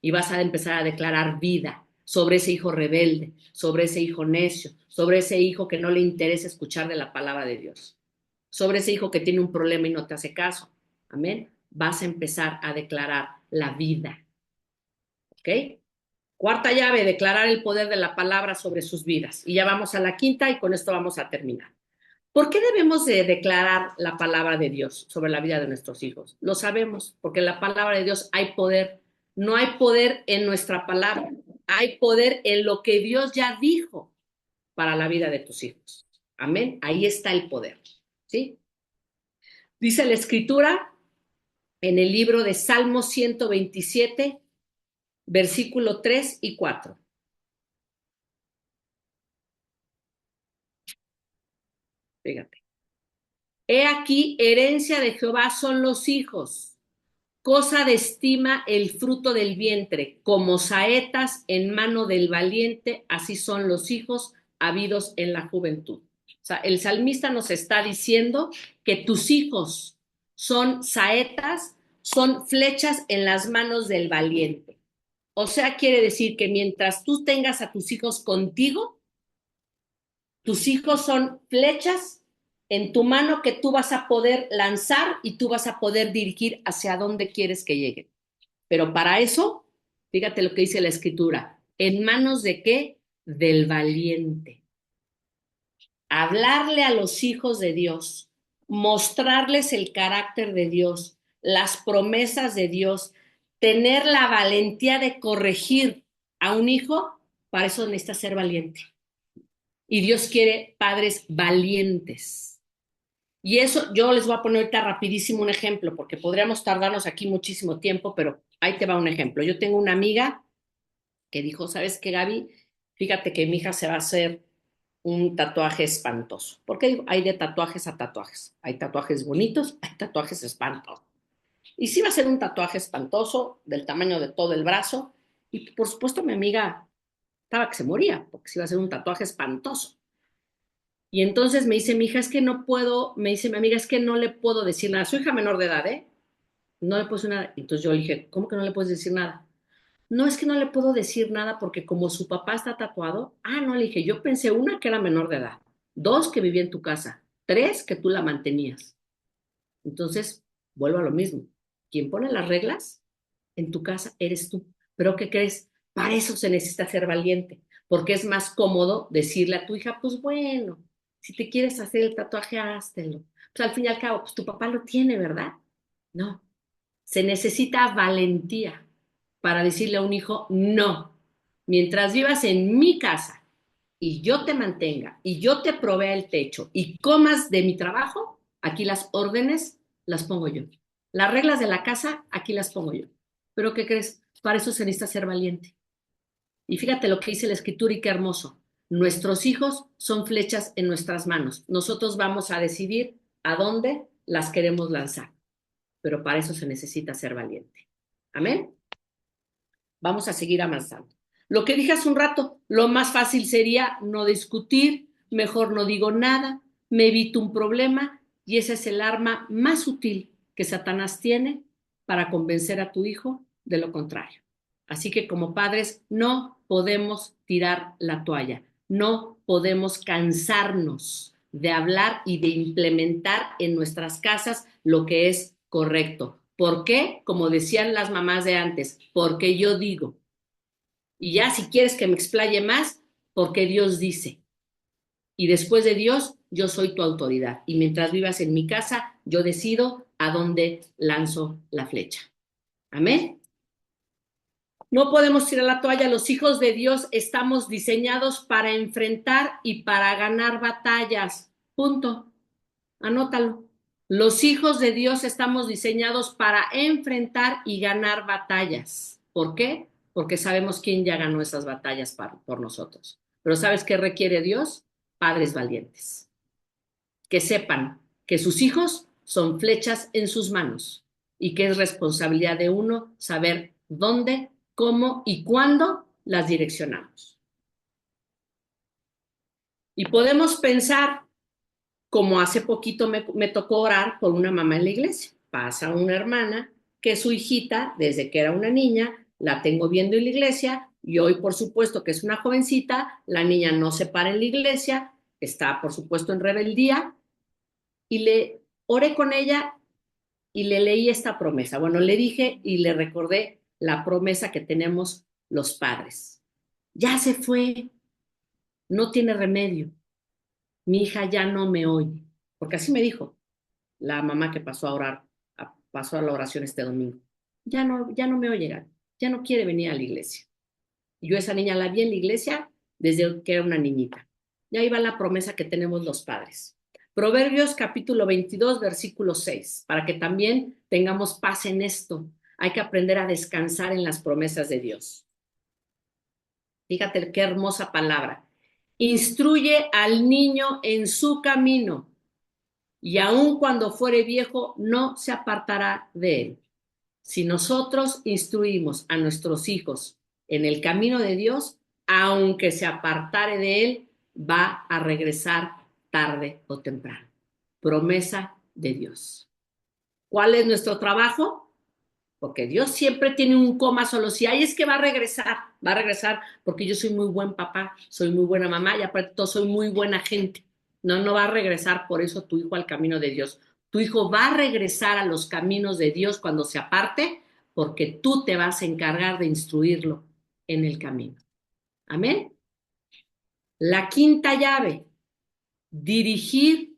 Y vas a empezar a declarar vida sobre ese hijo rebelde, sobre ese hijo necio, sobre ese hijo que no le interesa escuchar de la palabra de Dios, sobre ese hijo que tiene un problema y no te hace caso. Amén. Vas a empezar a declarar la vida. ¿Ok? Cuarta llave, declarar el poder de la palabra sobre sus vidas. Y ya vamos a la quinta y con esto vamos a terminar. ¿Por qué debemos de declarar la palabra de Dios sobre la vida de nuestros hijos? Lo sabemos, porque en la palabra de Dios hay poder. No hay poder en nuestra palabra, hay poder en lo que Dios ya dijo para la vida de tus hijos. Amén. Ahí está el poder. ¿Sí? Dice la Escritura en el libro de Salmo 127, versículo 3 y 4. Fíjate. He aquí, herencia de Jehová son los hijos, cosa de estima el fruto del vientre, como saetas en mano del valiente, así son los hijos habidos en la juventud. O sea, el salmista nos está diciendo que tus hijos son saetas, son flechas en las manos del valiente. O sea, quiere decir que mientras tú tengas a tus hijos contigo, tus hijos son flechas en tu mano que tú vas a poder lanzar y tú vas a poder dirigir hacia donde quieres que lleguen. Pero para eso, fíjate lo que dice la Escritura, ¿en manos de qué? Del valiente. Hablarle a los hijos de Dios, mostrarles el carácter de Dios, las promesas de Dios, tener la valentía de corregir a un hijo, para eso necesita ser valiente. Y Dios quiere padres valientes. Y eso, yo les voy a poner ahorita rapidísimo un ejemplo, porque podríamos tardarnos aquí muchísimo tiempo, pero ahí te va un ejemplo. Yo tengo una amiga que dijo, ¿sabes qué, Gaby? Fíjate que mi hija se va a hacer un tatuaje espantoso. Porque hay de tatuajes a tatuajes. Hay tatuajes bonitos, hay tatuajes espantosos. Y sí va a ser un tatuaje espantoso, del tamaño de todo el brazo. Y por supuesto mi amiga estaba que se moría, porque sí va a ser un tatuaje espantoso. Y entonces me dice mi hija, es que no puedo, me dice mi amiga, es que no le puedo decir nada. Su hija menor de edad, ¿eh? No le puedo decir nada. Entonces yo le dije, ¿cómo que no le puedes decir nada? No, es que no le puedo decir nada porque como su papá está tatuado, no, le dije, yo pensé una que era menor de edad, dos que vivía en tu casa, tres que tú la mantenías. Entonces, vuelvo a lo mismo. Quien pone las reglas en tu casa eres tú. Pero ¿qué crees? Para eso se necesita ser valiente, porque es más cómodo decirle a tu hija, pues bueno, si te quieres hacer el tatuaje, háztelo. Pues al fin y al cabo, pues tu papá lo tiene, ¿verdad? No, se necesita valentía para decirle a un hijo, no, mientras vivas en mi casa y yo te mantenga y yo te provea el techo y comas de mi trabajo, aquí las órdenes las pongo yo. Las reglas de la casa, aquí las pongo yo. Pero ¿qué crees? Para eso se necesita ser valiente. Y fíjate lo que dice la escritura y qué hermoso. Nuestros hijos son flechas en nuestras manos. Nosotros vamos a decidir a dónde las queremos lanzar. Pero para eso se necesita ser valiente. Amén. Vamos a seguir avanzando. Lo que dije hace un rato, lo más fácil sería no discutir, mejor no digo nada, me evito un problema y ese es el arma más útil que Satanás tiene para convencer a tu hijo de lo contrario. Así que como padres no podemos tirar la toalla, no podemos cansarnos de hablar y de implementar en nuestras casas lo que es correcto. ¿Por qué? Como decían las mamás de antes, porque yo digo. Y ya si quieres que me explaye más, porque Dios dice. Y después de Dios, yo soy tu autoridad. Y mientras vivas en mi casa, yo decido a dónde lanzo la flecha. Amén. No podemos tirar la toalla. Los hijos de Dios estamos diseñados para enfrentar y para ganar batallas. Punto. Anótalo. Los hijos de Dios estamos diseñados para enfrentar y ganar batallas. ¿Por qué? Porque sabemos quién ya ganó esas batallas por nosotros. Pero ¿sabes qué requiere Dios? Padres valientes. Que sepan que sus hijos son flechas en sus manos y que es responsabilidad de uno saber dónde, cómo y cuándo las direccionamos. Y podemos pensar, como hace poquito me tocó orar por una mamá en la iglesia. Pasa una hermana que su hijita, desde que era una niña, la tengo viendo en la iglesia y hoy, por supuesto, que es una jovencita, la niña no se para en la iglesia, está, por supuesto, en rebeldía y le oré con ella y le leí esta promesa. Bueno, le dije y le recordé la promesa que tenemos los padres. Ya se fue, no tiene remedio. Mi hija ya no me oye, porque así me dijo la mamá que pasó a orar, pasó a la oración este domingo. Ya no me oye, ya no quiere venir a la iglesia. Y yo esa niña la vi en la iglesia desde que era una niñita. Y ahí va la promesa que tenemos los padres. Proverbios capítulo 22, versículo 6, para que también tengamos paz en esto. Hay que aprender a descansar en las promesas de Dios. Fíjate qué hermosa palabra. Instruye al niño en su camino y aun cuando fuere viejo no se apartará de él. Si nosotros instruimos a nuestros hijos en el camino de Dios, aunque se apartare de él, va a regresar tarde o temprano. Promesa de Dios. ¿Cuál es nuestro trabajo? Porque Dios siempre tiene un coma solo. Si hay es que va a regresar porque yo soy muy buen papá, soy muy buena mamá y aparte todo soy muy buena gente. No, no va a regresar por eso tu hijo al camino de Dios. Tu hijo va a regresar a los caminos de Dios cuando se aparte porque tú te vas a encargar de instruirlo en el camino. Amén. La quinta llave, dirigir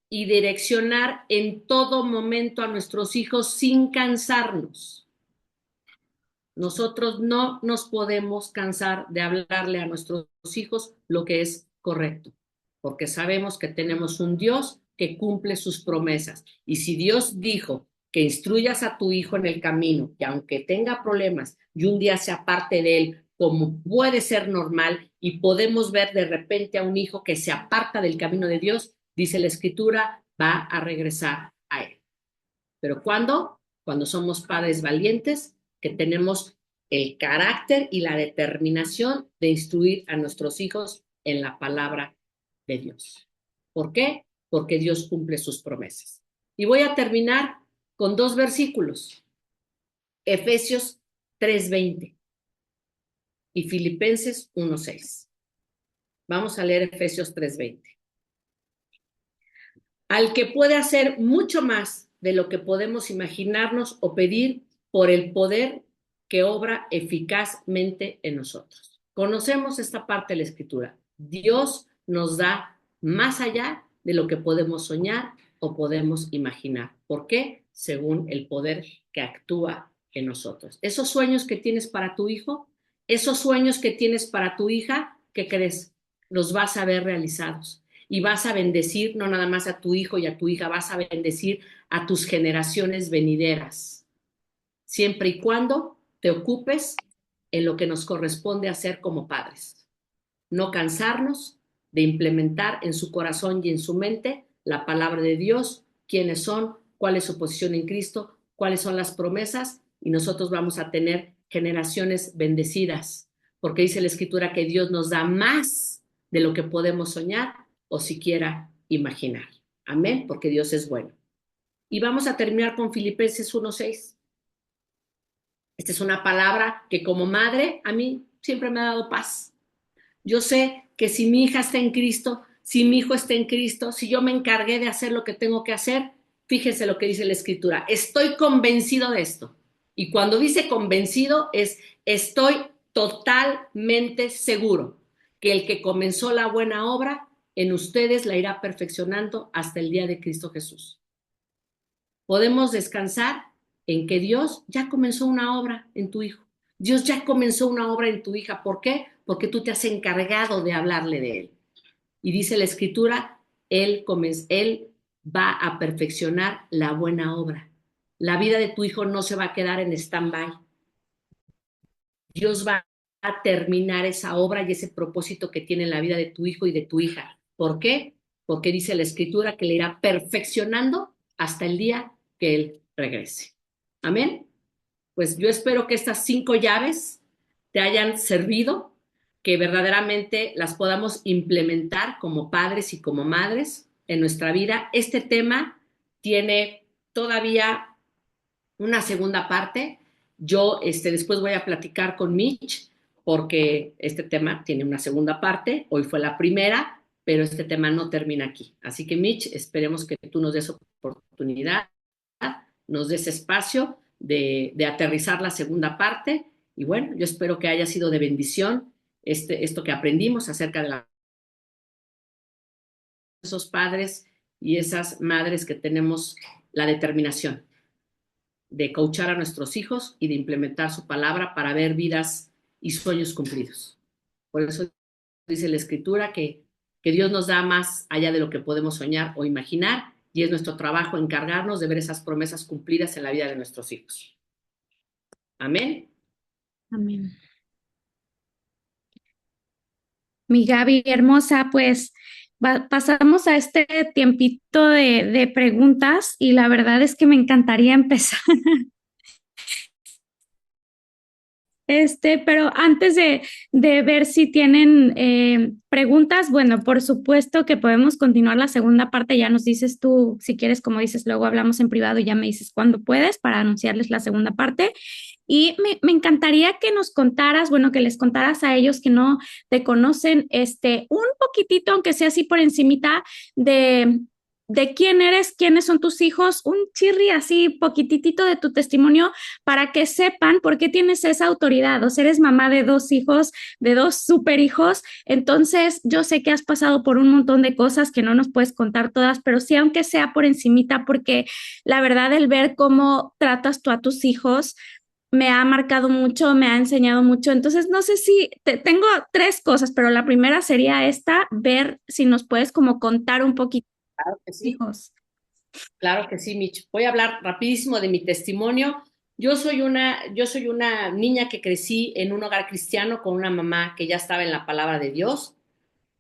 y direccionar en todo momento a nuestros hijos sin cansarnos. Nosotros no nos podemos cansar de hablarle a nuestros hijos lo que es correcto, porque sabemos que tenemos un Dios que cumple sus promesas. Y si Dios dijo que instruyas a tu hijo en el camino, que aunque tenga problemas y un día se aparte de él, como puede ser normal, y podemos ver de repente a un hijo que se aparta del camino de Dios, dice la Escritura, va a regresar a él. ¿Pero cuándo? Cuando somos padres valientes, que tenemos el carácter y la determinación de instruir a nuestros hijos en la palabra de Dios. ¿Por qué? Porque Dios cumple sus promesas. Y voy a terminar con dos versículos. Efesios 3:20 y Filipenses 1:6. Vamos a leer Efesios 3:20. Al que puede hacer mucho más de lo que podemos imaginarnos o pedir por el poder que obra eficazmente en nosotros. Conocemos esta parte de la Escritura. Dios nos da más allá de lo que podemos soñar o podemos imaginar. ¿Por qué? Según el poder que actúa en nosotros. Esos sueños que tienes para tu hijo, esos sueños que tienes para tu hija, ¿qué crees? Los vas a ver realizados y vas a bendecir no nada más a tu hijo y a tu hija, vas a bendecir a tus generaciones venideras, siempre y cuando te ocupes en lo que nos corresponde hacer como padres. No cansarnos de implementar en su corazón y en su mente la palabra de Dios, quiénes son, cuál es su posición en Cristo, cuáles son las promesas, y nosotros vamos a tener generaciones bendecidas, porque dice la Escritura que Dios nos da más de lo que podemos soñar o siquiera imaginar. Amén, porque Dios es bueno. Y vamos a terminar con Filipenses 1:6. Esta es una palabra que como madre a mí siempre me ha dado paz. Yo sé que si mi hija está en Cristo, si mi hijo está en Cristo, si yo me encargué de hacer lo que tengo que hacer, fíjense lo que dice la Escritura. Estoy convencido de esto. Y cuando dice convencido es estoy totalmente seguro que el que comenzó la buena obra en ustedes la irá perfeccionando hasta el día de Cristo Jesús. Podemos descansar en que Dios ya comenzó una obra en tu hijo. Dios ya comenzó una obra en tu hija. ¿Por qué? Porque tú te has encargado de hablarle de él. Y dice la Escritura, él va a perfeccionar la buena obra. La vida de tu hijo no se va a quedar en stand-by. Dios va a terminar esa obra y ese propósito que tiene en la vida de tu hijo y de tu hija. ¿Por qué? Porque dice la Escritura que le irá perfeccionando hasta el día que él regrese. Amén. Pues yo espero que estas 5 llaves te hayan servido, que verdaderamente las podamos implementar como padres y como madres en nuestra vida. Este tema tiene todavía una segunda parte. Yo después voy a platicar con Mitch porque este tema tiene una segunda parte. Hoy fue la primera, pero este tema no termina aquí. Así que Mitch, esperemos que tú nos des oportunidad, nos des espacio de aterrizar la segunda parte. Y bueno, yo espero que haya sido de bendición esto que aprendimos acerca de esos padres y esas madres que tenemos la determinación de coachar a nuestros hijos y de implementar su palabra para ver vidas y sueños cumplidos. Por eso dice la Escritura que Dios nos da más allá de lo que podemos soñar o imaginar, y es nuestro trabajo encargarnos de ver esas promesas cumplidas en la vida de nuestros hijos. Amén. Amén. Mi Gaby hermosa, pues pasamos a este tiempito de preguntas y la verdad es que me encantaría empezar. Pero antes de ver si tienen preguntas, bueno, por supuesto que podemos continuar la segunda parte. Ya nos dices tú, si quieres, como dices, luego hablamos en privado y ya me dices cuándo puedes para anunciarles la segunda parte. Y me encantaría que nos contaras, bueno, que les contaras a ellos que no te conocen, un poquitito, aunque sea así por encimita, de quién eres, quiénes son tus hijos, un chirri así poquitito de tu testimonio para que sepan por qué tienes esa autoridad. O sea, eres mamá de 2 hijos, de 2 super hijos. Entonces, yo sé que has pasado por un montón de cosas que no nos puedes contar todas, pero sí, aunque sea por encimita, porque la verdad, el ver cómo tratas tú a tus hijos me ha marcado mucho, me ha enseñado mucho. Entonces, no sé si tengo 3 cosas, pero la primera sería esta, ver si nos puedes como contar un poquito, Claro que sí. hijos. Claro que sí, Mitch. Voy a hablar rapidísimo de mi testimonio. Yo soy una niña que crecí en un hogar cristiano con una mamá que ya estaba en la palabra de Dios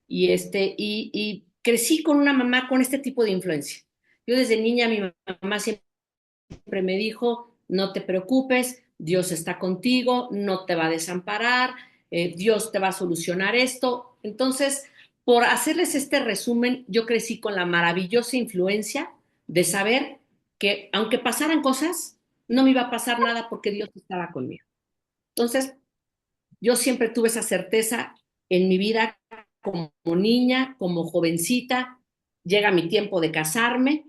y crecí con una mamá con este tipo de influencia. Yo desde niña mi mamá siempre me dijo, no te preocupes, Dios está contigo, no te va a desamparar, Dios te va a solucionar esto. Entonces, por hacerles este resumen, yo crecí con la maravillosa influencia de saber que aunque pasaran cosas, no me iba a pasar nada porque Dios estaba conmigo. Entonces, yo siempre tuve esa certeza en mi vida como niña, como jovencita. Llega mi tiempo de casarme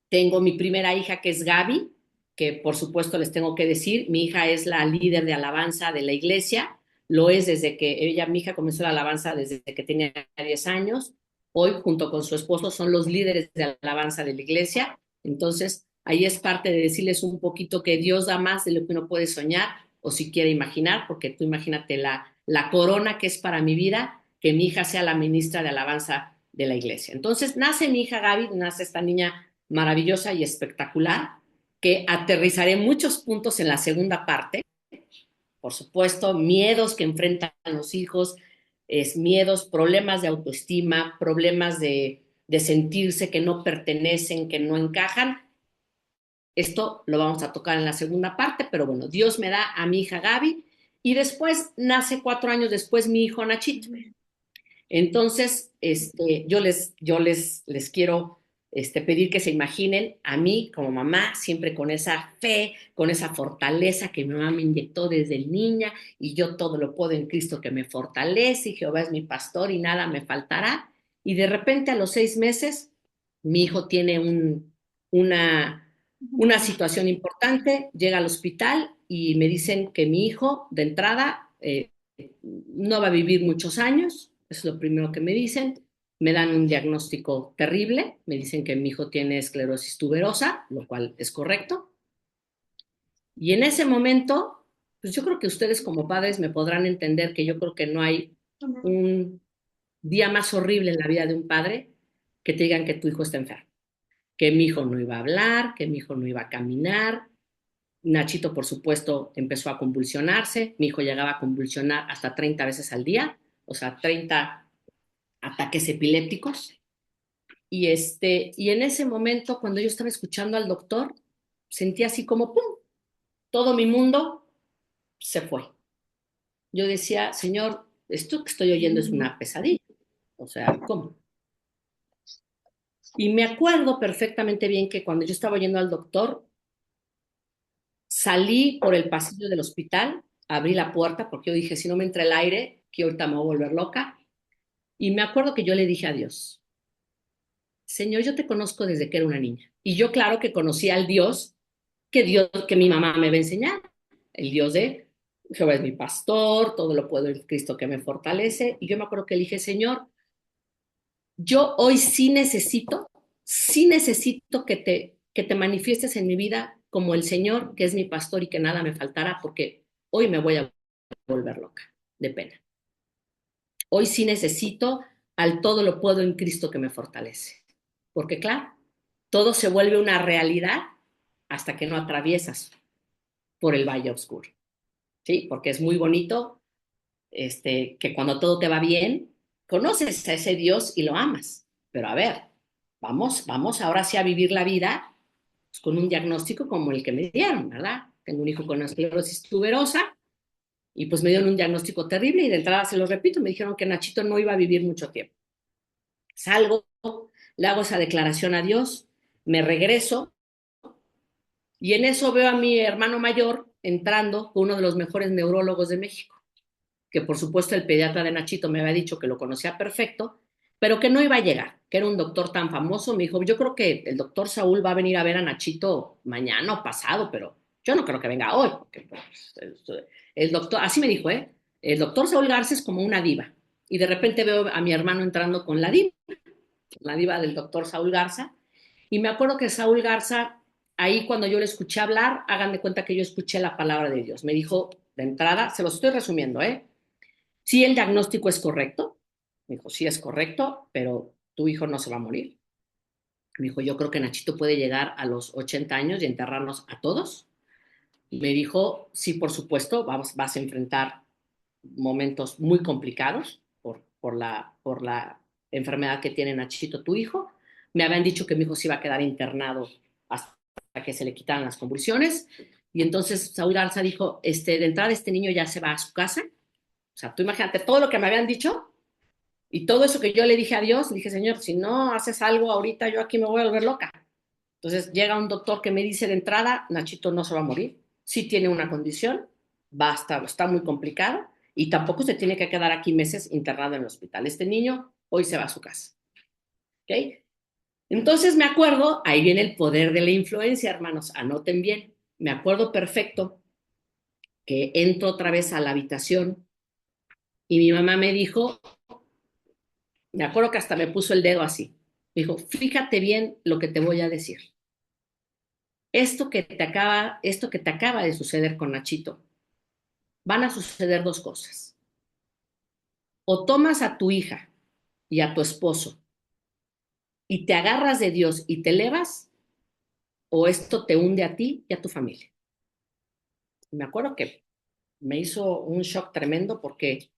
Tengo mi primera hija que es Gaby, que por supuesto les tengo que decir, mi hija es la líder de alabanza de la iglesia, lo es desde que mi hija comenzó la alabanza desde que tenía 10 años. Hoy, junto con su esposo, son los líderes de alabanza de la iglesia. Entonces, ahí es parte de decirles un poquito que Dios da más de lo que uno puede soñar o si quiere imaginar, porque tú imagínate la corona que es para mi vida, que mi hija sea la ministra de alabanza de la iglesia. Entonces, nace mi hija Gaby, nace esta niña maravillosa y espectacular, que aterrizaré muchos puntos en la segunda parte. Por supuesto, miedos que enfrentan los hijos, miedos, problemas de autoestima, problemas de sentirse que no pertenecen, que no encajan. Esto lo vamos a tocar en la segunda parte, pero bueno, Dios me da a mi hija Gaby y después nace 4 años después mi hijo Nachito. Entonces, yo les quiero pedir que se imaginen a mí como mamá, siempre con esa fe, con esa fortaleza que mi mamá me inyectó desde niña, y yo todo lo puedo en Cristo que me fortalece, y Jehová es mi pastor y nada me faltará. Y de repente a los 6 meses, mi hijo tiene una situación importante, llega al hospital y me dicen que mi hijo, de entrada, no va a vivir muchos años, es lo primero que me dicen. Me dan un diagnóstico terrible, me dicen que mi hijo tiene esclerosis tuberosa, lo cual es correcto. Y en ese momento, pues yo creo que ustedes como padres me podrán entender que yo creo que no hay un día más horrible en la vida de un padre que te digan que tu hijo está enfermo, que mi hijo no iba a hablar, que mi hijo no iba a caminar. Nachito, por supuesto, empezó a convulsionarse. Mi hijo llegaba a convulsionar hasta 30 veces al día, o sea, 30 ataques epilépticos. Y en ese momento, cuando yo estaba escuchando al doctor, sentí así como, ¡pum!, todo mi mundo se fue. Yo decía, Señor, esto que estoy oyendo es una pesadilla. O sea, ¿cómo? Y me acuerdo perfectamente bien que cuando yo estaba oyendo al doctor, salí por el pasillo del hospital, abrí la puerta porque yo dije, si no me entra el aire, que ahorita me voy a volver loca. Y me acuerdo que yo le dije a Dios, Señor, yo te conozco desde que era una niña. Y yo, claro que conocía al Dios que mi mamá me va a enseñar, el Dios de Jehová es mi pastor, todo lo puedo en Cristo que me fortalece. Y yo me acuerdo que le dije, Señor, yo hoy sí necesito que te manifiestes en mi vida como el Señor, que es mi pastor y que nada me faltará, porque hoy me voy a volver loca de pena. Hoy sí necesito al todo lo puedo en Cristo que me fortalece. Porque claro, todo se vuelve una realidad hasta que no atraviesas por el valle oscuro. ¿Sí? Porque es muy bonito que cuando todo te va bien, conoces a ese Dios y lo amas. Pero a ver, vamos ahora sí a vivir la vida pues, con un diagnóstico como el que me dieron, ¿verdad? Tengo un hijo con esclerosis tuberosa y pues me dieron un diagnóstico terrible y de entrada se lo repito, me dijeron que Nachito no iba a vivir mucho tiempo. Salgo, le hago esa declaración a Dios, me regreso y en eso veo a mi hermano mayor entrando con uno de los mejores neurólogos de México, que por supuesto el pediatra de Nachito me había dicho que lo conocía perfecto, pero que no iba a llegar, que era un doctor tan famoso. Me dijo, yo creo que el doctor Saúl va a venir a ver a Nachito mañana o pasado, pero yo no creo que venga hoy, porque pues, el doctor, así me dijo, el doctor Saúl Garza es como una diva. Y de repente veo a mi hermano entrando con la diva del doctor Saúl Garza, y me acuerdo que Saúl Garza, ahí cuando yo le escuché hablar, hagan de cuenta que yo escuché la palabra de Dios. Me dijo de entrada, se los estoy resumiendo, sí, el diagnóstico es correcto. Me dijo, sí es correcto, pero tu hijo no se va a morir. Me dijo, yo creo que Nachito puede llegar a los 80 años y enterrarnos a todos. Me dijo, sí, por supuesto, vas a enfrentar momentos muy complicados por la enfermedad que tiene Nachito, tu hijo. Me habían dicho que mi hijo se iba a quedar internado hasta que se le quitaran las convulsiones. Y entonces Saúl Garza dijo, de entrada este niño ya se va a su casa. O sea, tú imagínate todo lo que me habían dicho y todo eso que yo le dije a Dios, le dije, Señor, si no haces algo ahorita, yo aquí me voy a volver loca. Entonces llega un doctor que me dice de entrada, Nachito no se va a morir, sí tiene una condición, está muy complicado y tampoco se tiene que quedar aquí meses internado en el hospital. Este niño hoy se va a su casa. ¿Okay? Entonces me acuerdo, ahí viene el poder de la influencia, hermanos, anoten bien. Me acuerdo perfecto que entro otra vez a la habitación y mi mamá me dijo, me acuerdo que hasta me puso el dedo así. Me dijo, fíjate bien lo que te voy a decir. Esto que te acaba de suceder con Nachito, van a suceder dos cosas. O tomas a tu hija y a tu esposo y te agarras de Dios y te elevas, o esto te hunde a ti y a tu familia. Me acuerdo que me hizo un shock tremendo porque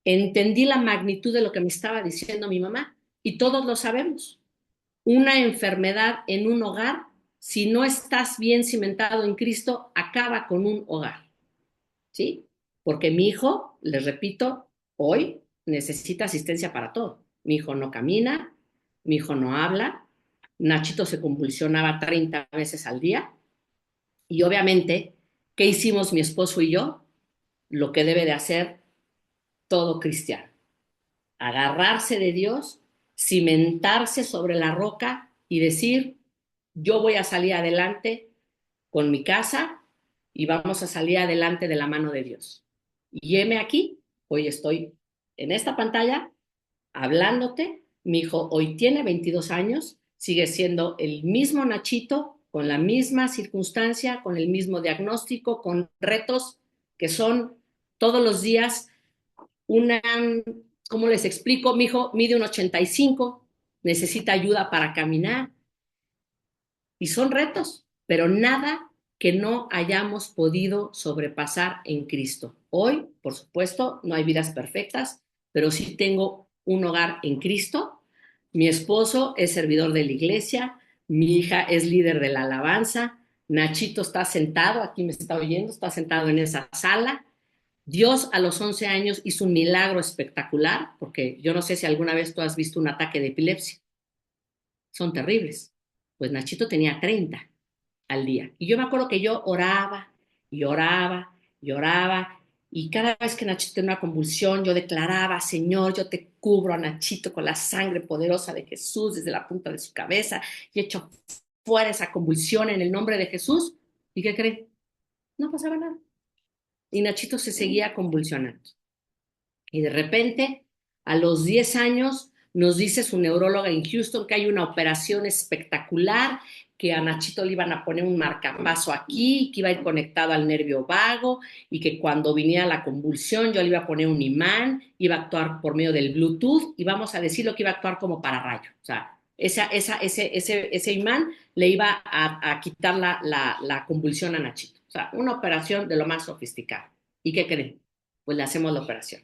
entendí la magnitud de lo que me estaba diciendo mi mamá y todos lo sabemos. Una enfermedad en un hogar, si no estás bien cimentado en Cristo, acaba con un hogar, ¿sí? Porque mi hijo, les repito, hoy necesita asistencia para todo. Mi hijo no camina, mi hijo no habla, Nachito se convulsionaba 30 veces al día y obviamente, ¿qué hicimos mi esposo y yo? Lo que debe de hacer todo cristiano, agarrarse de Dios, cimentarse sobre la roca y decir, yo voy a salir adelante con mi casa y vamos a salir adelante de la mano de Dios. Y heme aquí, hoy estoy en esta pantalla hablándote, mi hijo hoy tiene 22 años, sigue siendo el mismo Nachito, con la misma circunstancia, con el mismo diagnóstico, con retos que son todos los días una, ¿cómo les explico? Mi hijo mide un 85, necesita ayuda para caminar y son retos, pero nada que no hayamos podido sobrepasar en Cristo. Hoy, por supuesto, no hay vidas perfectas, pero sí tengo un hogar en Cristo. Mi esposo es servidor de la iglesia, mi hija es líder de la alabanza, Nachito está sentado, aquí me está oyendo, está sentado en esa sala. Dios a los 11 años hizo un milagro espectacular, porque yo no sé si alguna vez tú has visto un ataque de epilepsia, son terribles. Pues Nachito tenía 30 al día. Y yo me acuerdo que yo oraba y oraba y oraba, y cada vez que Nachito tenía una convulsión, yo declaraba, Señor, yo te cubro a Nachito con la sangre poderosa de Jesús desde la punta de su cabeza y echo fuera esa convulsión en el nombre de Jesús. ¿Y qué creen? No pasaba nada. Y Nachito se seguía convulsionando. Y de repente, a los 10 años, nos dice su neuróloga en Houston que hay una operación espectacular, que a Nachito le iban a poner un marcapaso aquí, que iba a ir conectado al nervio vago y que cuando viniera la convulsión yo le iba a poner un imán, iba a actuar por medio del Bluetooth y vamos a decirlo que iba a actuar como pararrayo. O sea, ese imán le iba a quitar la convulsión a Nachito. O sea, una operación de lo más sofisticada. ¿Y qué creen? Pues le hacemos la operación.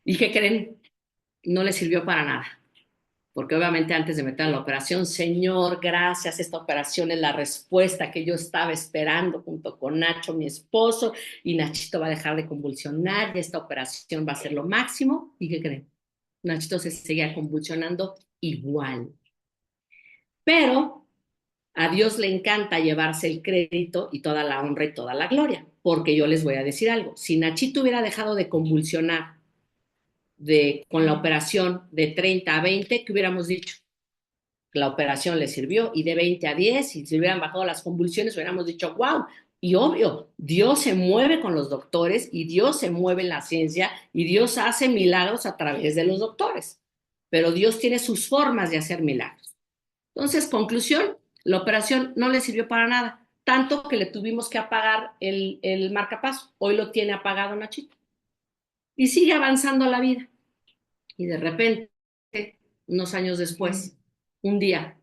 ¿Y qué creen? No le sirvió para nada, porque obviamente antes de meter a la operación, Señor, gracias, esta operación es la respuesta que yo estaba esperando junto con Nacho, mi esposo, y Nachito va a dejar de convulsionar y esta operación va a ser lo máximo. ¿Y qué creen? Nachito se seguía convulsionando igual. Pero a Dios le encanta llevarse el crédito y toda la honra y toda la gloria, porque yo les voy a decir algo, si Nachito hubiera dejado de convulsionar con la operación de 30 a 20, ¿qué hubiéramos dicho? La operación le sirvió, y de 20 a 10, y si hubieran bajado las convulsiones, hubiéramos dicho, wow. Y obvio, Dios se mueve con los doctores y Dios se mueve en la ciencia y Dios hace milagros a través de los doctores. Pero Dios tiene sus formas de hacer milagros. Entonces, conclusión, la operación no le sirvió para nada, tanto que le tuvimos que apagar el marcapaso. Hoy lo tiene apagado Nachito. Y sigue avanzando la vida. Y de repente, unos años después, un día,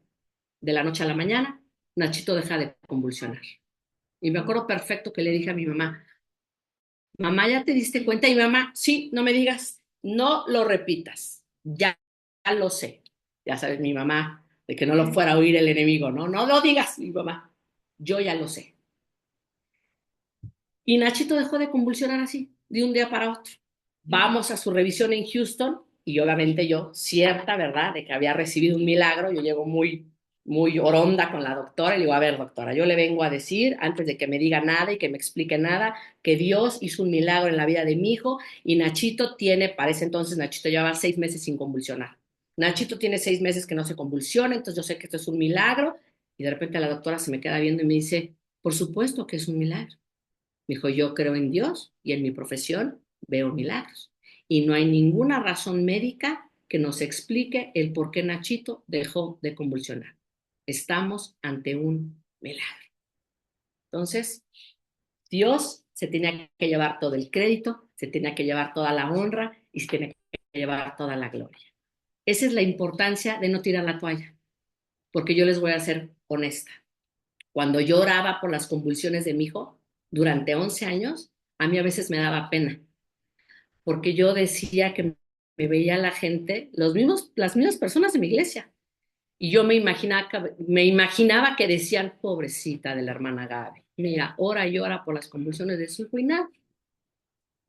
de la noche a la mañana, Nachito deja de convulsionar. Y me acuerdo perfecto que le dije a mi mamá, mamá, ¿ya te diste cuenta? Y mi mamá, sí, no me digas, no lo repitas, ya lo sé. Ya sabes, mi mamá, de que no lo fuera a oír el enemigo, ¿no? No lo digas, mi mamá, yo ya lo sé. Y Nachito dejó de convulsionar así, de un día para otro. Vamos a su revisión en Houston y obviamente yo, cierta, ¿verdad?, de que había recibido un milagro, yo llego muy oronda con la doctora y le digo, a ver, doctora, yo le vengo a decir, antes de que me diga nada y que me explique nada, que Dios hizo un milagro en la vida de mi hijo y Nachito tiene, para ese entonces Nachito llevaba 6 meses sin convulsionar. Nachito tiene 6 meses que no se convulsiona, entonces yo sé que esto es un milagro. Y de repente la doctora se me queda viendo y me dice, por supuesto que es un milagro. Me dijo, yo creo en Dios y en mi profesión veo milagros. Y no hay ninguna razón médica que nos explique el por qué Nachito dejó de convulsionar. Estamos ante un milagro. Entonces, Dios se tenía que llevar todo el crédito, se tenía que llevar toda la honra y se tenía que llevar toda la gloria. Esa es la importancia de no tirar la toalla, porque yo les voy a ser honesta. Cuando yo oraba por las convulsiones de mi hijo durante 11 años, a mí a veces me daba pena, porque yo decía que me veía la gente, las mismas personas de mi iglesia, y yo me imaginaba que decían, pobrecita de la hermana Gaby, mira, ora y ora por las convulsiones de su hijo y nada.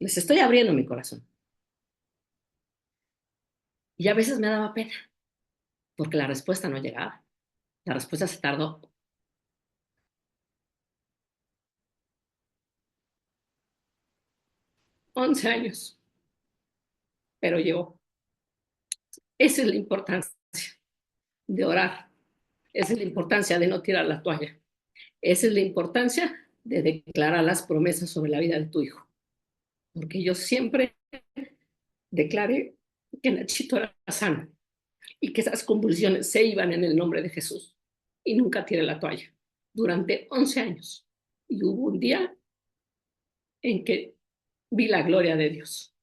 Les estoy abriendo mi corazón. Y a veces me daba pena, porque la respuesta no llegaba. La respuesta se tardó 11 años, pero llegó. Esa es la importancia de orar. Esa es la importancia de no tirar la toalla. Esa es la importancia de declarar las promesas sobre la vida de tu hijo. Porque yo siempre declaré que Nachito era sano y que esas convulsiones se iban en el nombre de Jesús. Y nunca tiré la toalla durante 11 años. Y hubo un día en que vi la gloria de Dios.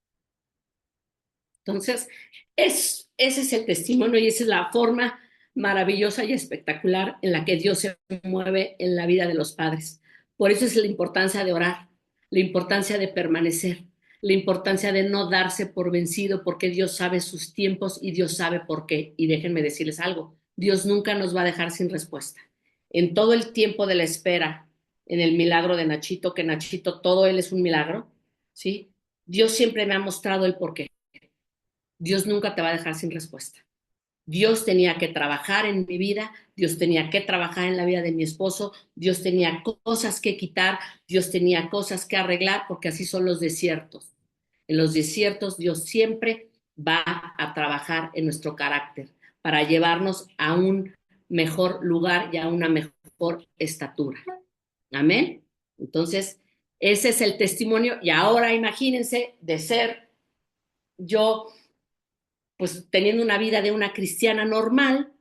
Entonces, ese es el testimonio y esa es la forma maravillosa y espectacular en la que Dios se mueve en la vida de los padres. Por eso es la importancia de orar, la importancia de permanecer, la importancia de no darse por vencido, porque Dios sabe sus tiempos y Dios sabe por qué. Y déjenme decirles algo, Dios nunca nos va a dejar sin respuesta. En todo el tiempo de la espera, en el milagro de Nachito, que Nachito, todo él es un milagro, ¿sí? Dios siempre me ha mostrado el porqué. Dios nunca te va a dejar sin respuesta. Dios tenía que trabajar en mi vida, Dios tenía que trabajar en la vida de mi esposo, Dios tenía cosas que quitar, Dios tenía cosas que arreglar, porque así son los desiertos. En los desiertos Dios siempre va a trabajar en nuestro carácter para llevarnos a un mejor lugar y a una mejor estatura. Amén. Entonces, ese es el testimonio. Y ahora imagínense de ser yo pues teniendo una vida de una cristiana normal,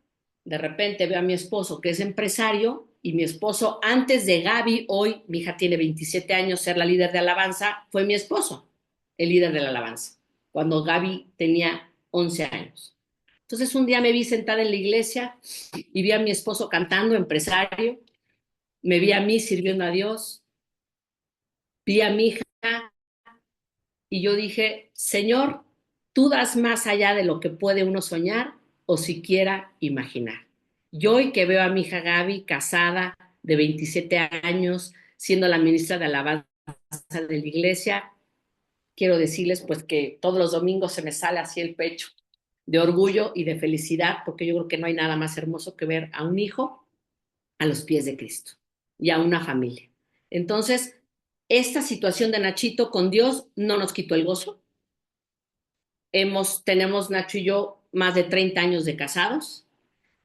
de repente veo a mi esposo que es empresario y mi esposo antes de Gaby, hoy mi hija tiene 27 años, ser la líder de alabanza, fue mi esposo, el líder de la alabanza, cuando Gaby tenía 11 años. Entonces un día me vi sentada en la iglesia y vi a mi esposo cantando, empresario, me vi a mí sirviendo a Dios, vi a mi hija y yo dije, Señor, tú das más allá de lo que puede uno soñar o siquiera imaginar. Yo hoy que veo a mi hija Gaby casada de 27 años, siendo la ministra de alabanza de la iglesia, quiero decirles pues que todos los domingos se me sale así el pecho de orgullo y de felicidad, porque yo creo que no hay nada más hermoso que ver a un hijo a los pies de Cristo y a una familia. Entonces, esta situación de Nachito con Dios no nos quitó el gozo. Tenemos Nacho y yo más de 30 años de casados,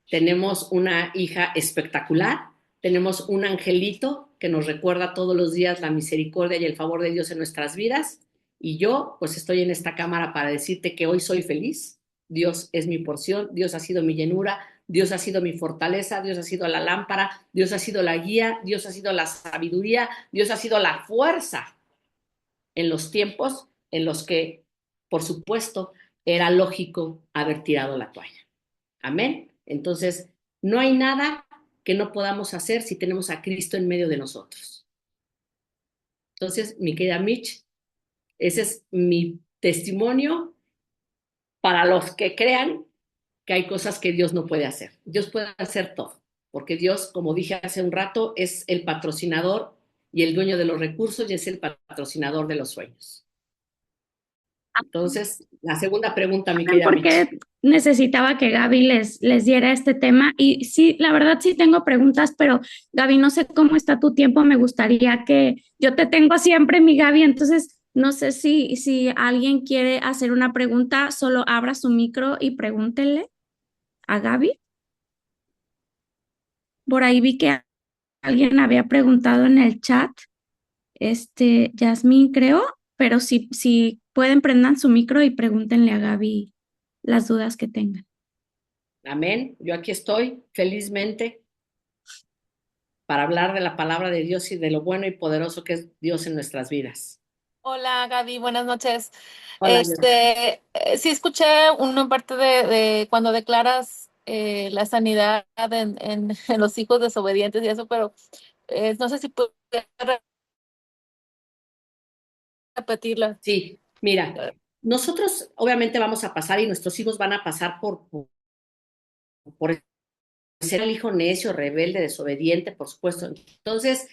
tenemos una hija espectacular, tenemos un angelito que nos recuerda todos los días la misericordia y el favor de Dios en nuestras vidas, y yo pues estoy en esta cámara para decirte que hoy soy feliz. Dios es mi porción, Dios ha sido mi llenura, Dios ha sido mi fortaleza, Dios ha sido la lámpara, Dios ha sido la guía, Dios ha sido la sabiduría, Dios ha sido la fuerza en los tiempos en los que, por supuesto, era lógico haber tirado la toalla. Amén. Entonces, no hay nada que no podamos hacer si tenemos a Cristo en medio de nosotros. Entonces, mi querida Mitch, ese es mi testimonio para los que crean que hay cosas que Dios no puede hacer. Dios puede hacer todo, porque Dios, como dije hace un rato, es el patrocinador y el dueño de los recursos y es el patrocinador de los sueños. Entonces, la segunda pregunta, mi querida Porque Mitch. necesitaba que Gaby les diera este tema. Y sí, la verdad sí tengo preguntas, pero Gaby, no sé cómo está tu tiempo. Me gustaría que yo te tengo siempre, mi Gaby, entonces No sé si alguien quiere hacer una pregunta, solo abra su micro y pregúntenle a Gaby. Por ahí vi que alguien había preguntado en el chat, Yasmín creo, pero si pueden prendan su micro y pregúntenle a Gaby las dudas que tengan. Amén. Yo aquí estoy felizmente para hablar de la palabra de Dios y de lo bueno y poderoso que es Dios en nuestras vidas. Hola Gaby, buenas noches. Hola, Dios. Sí escuché una parte de cuando declaras la sanidad en los hijos desobedientes y eso, pero no sé si puedes repetirla. Sí, mira, nosotros obviamente vamos a pasar y nuestros hijos van a pasar por ser el hijo necio, rebelde, desobediente, por supuesto. Entonces,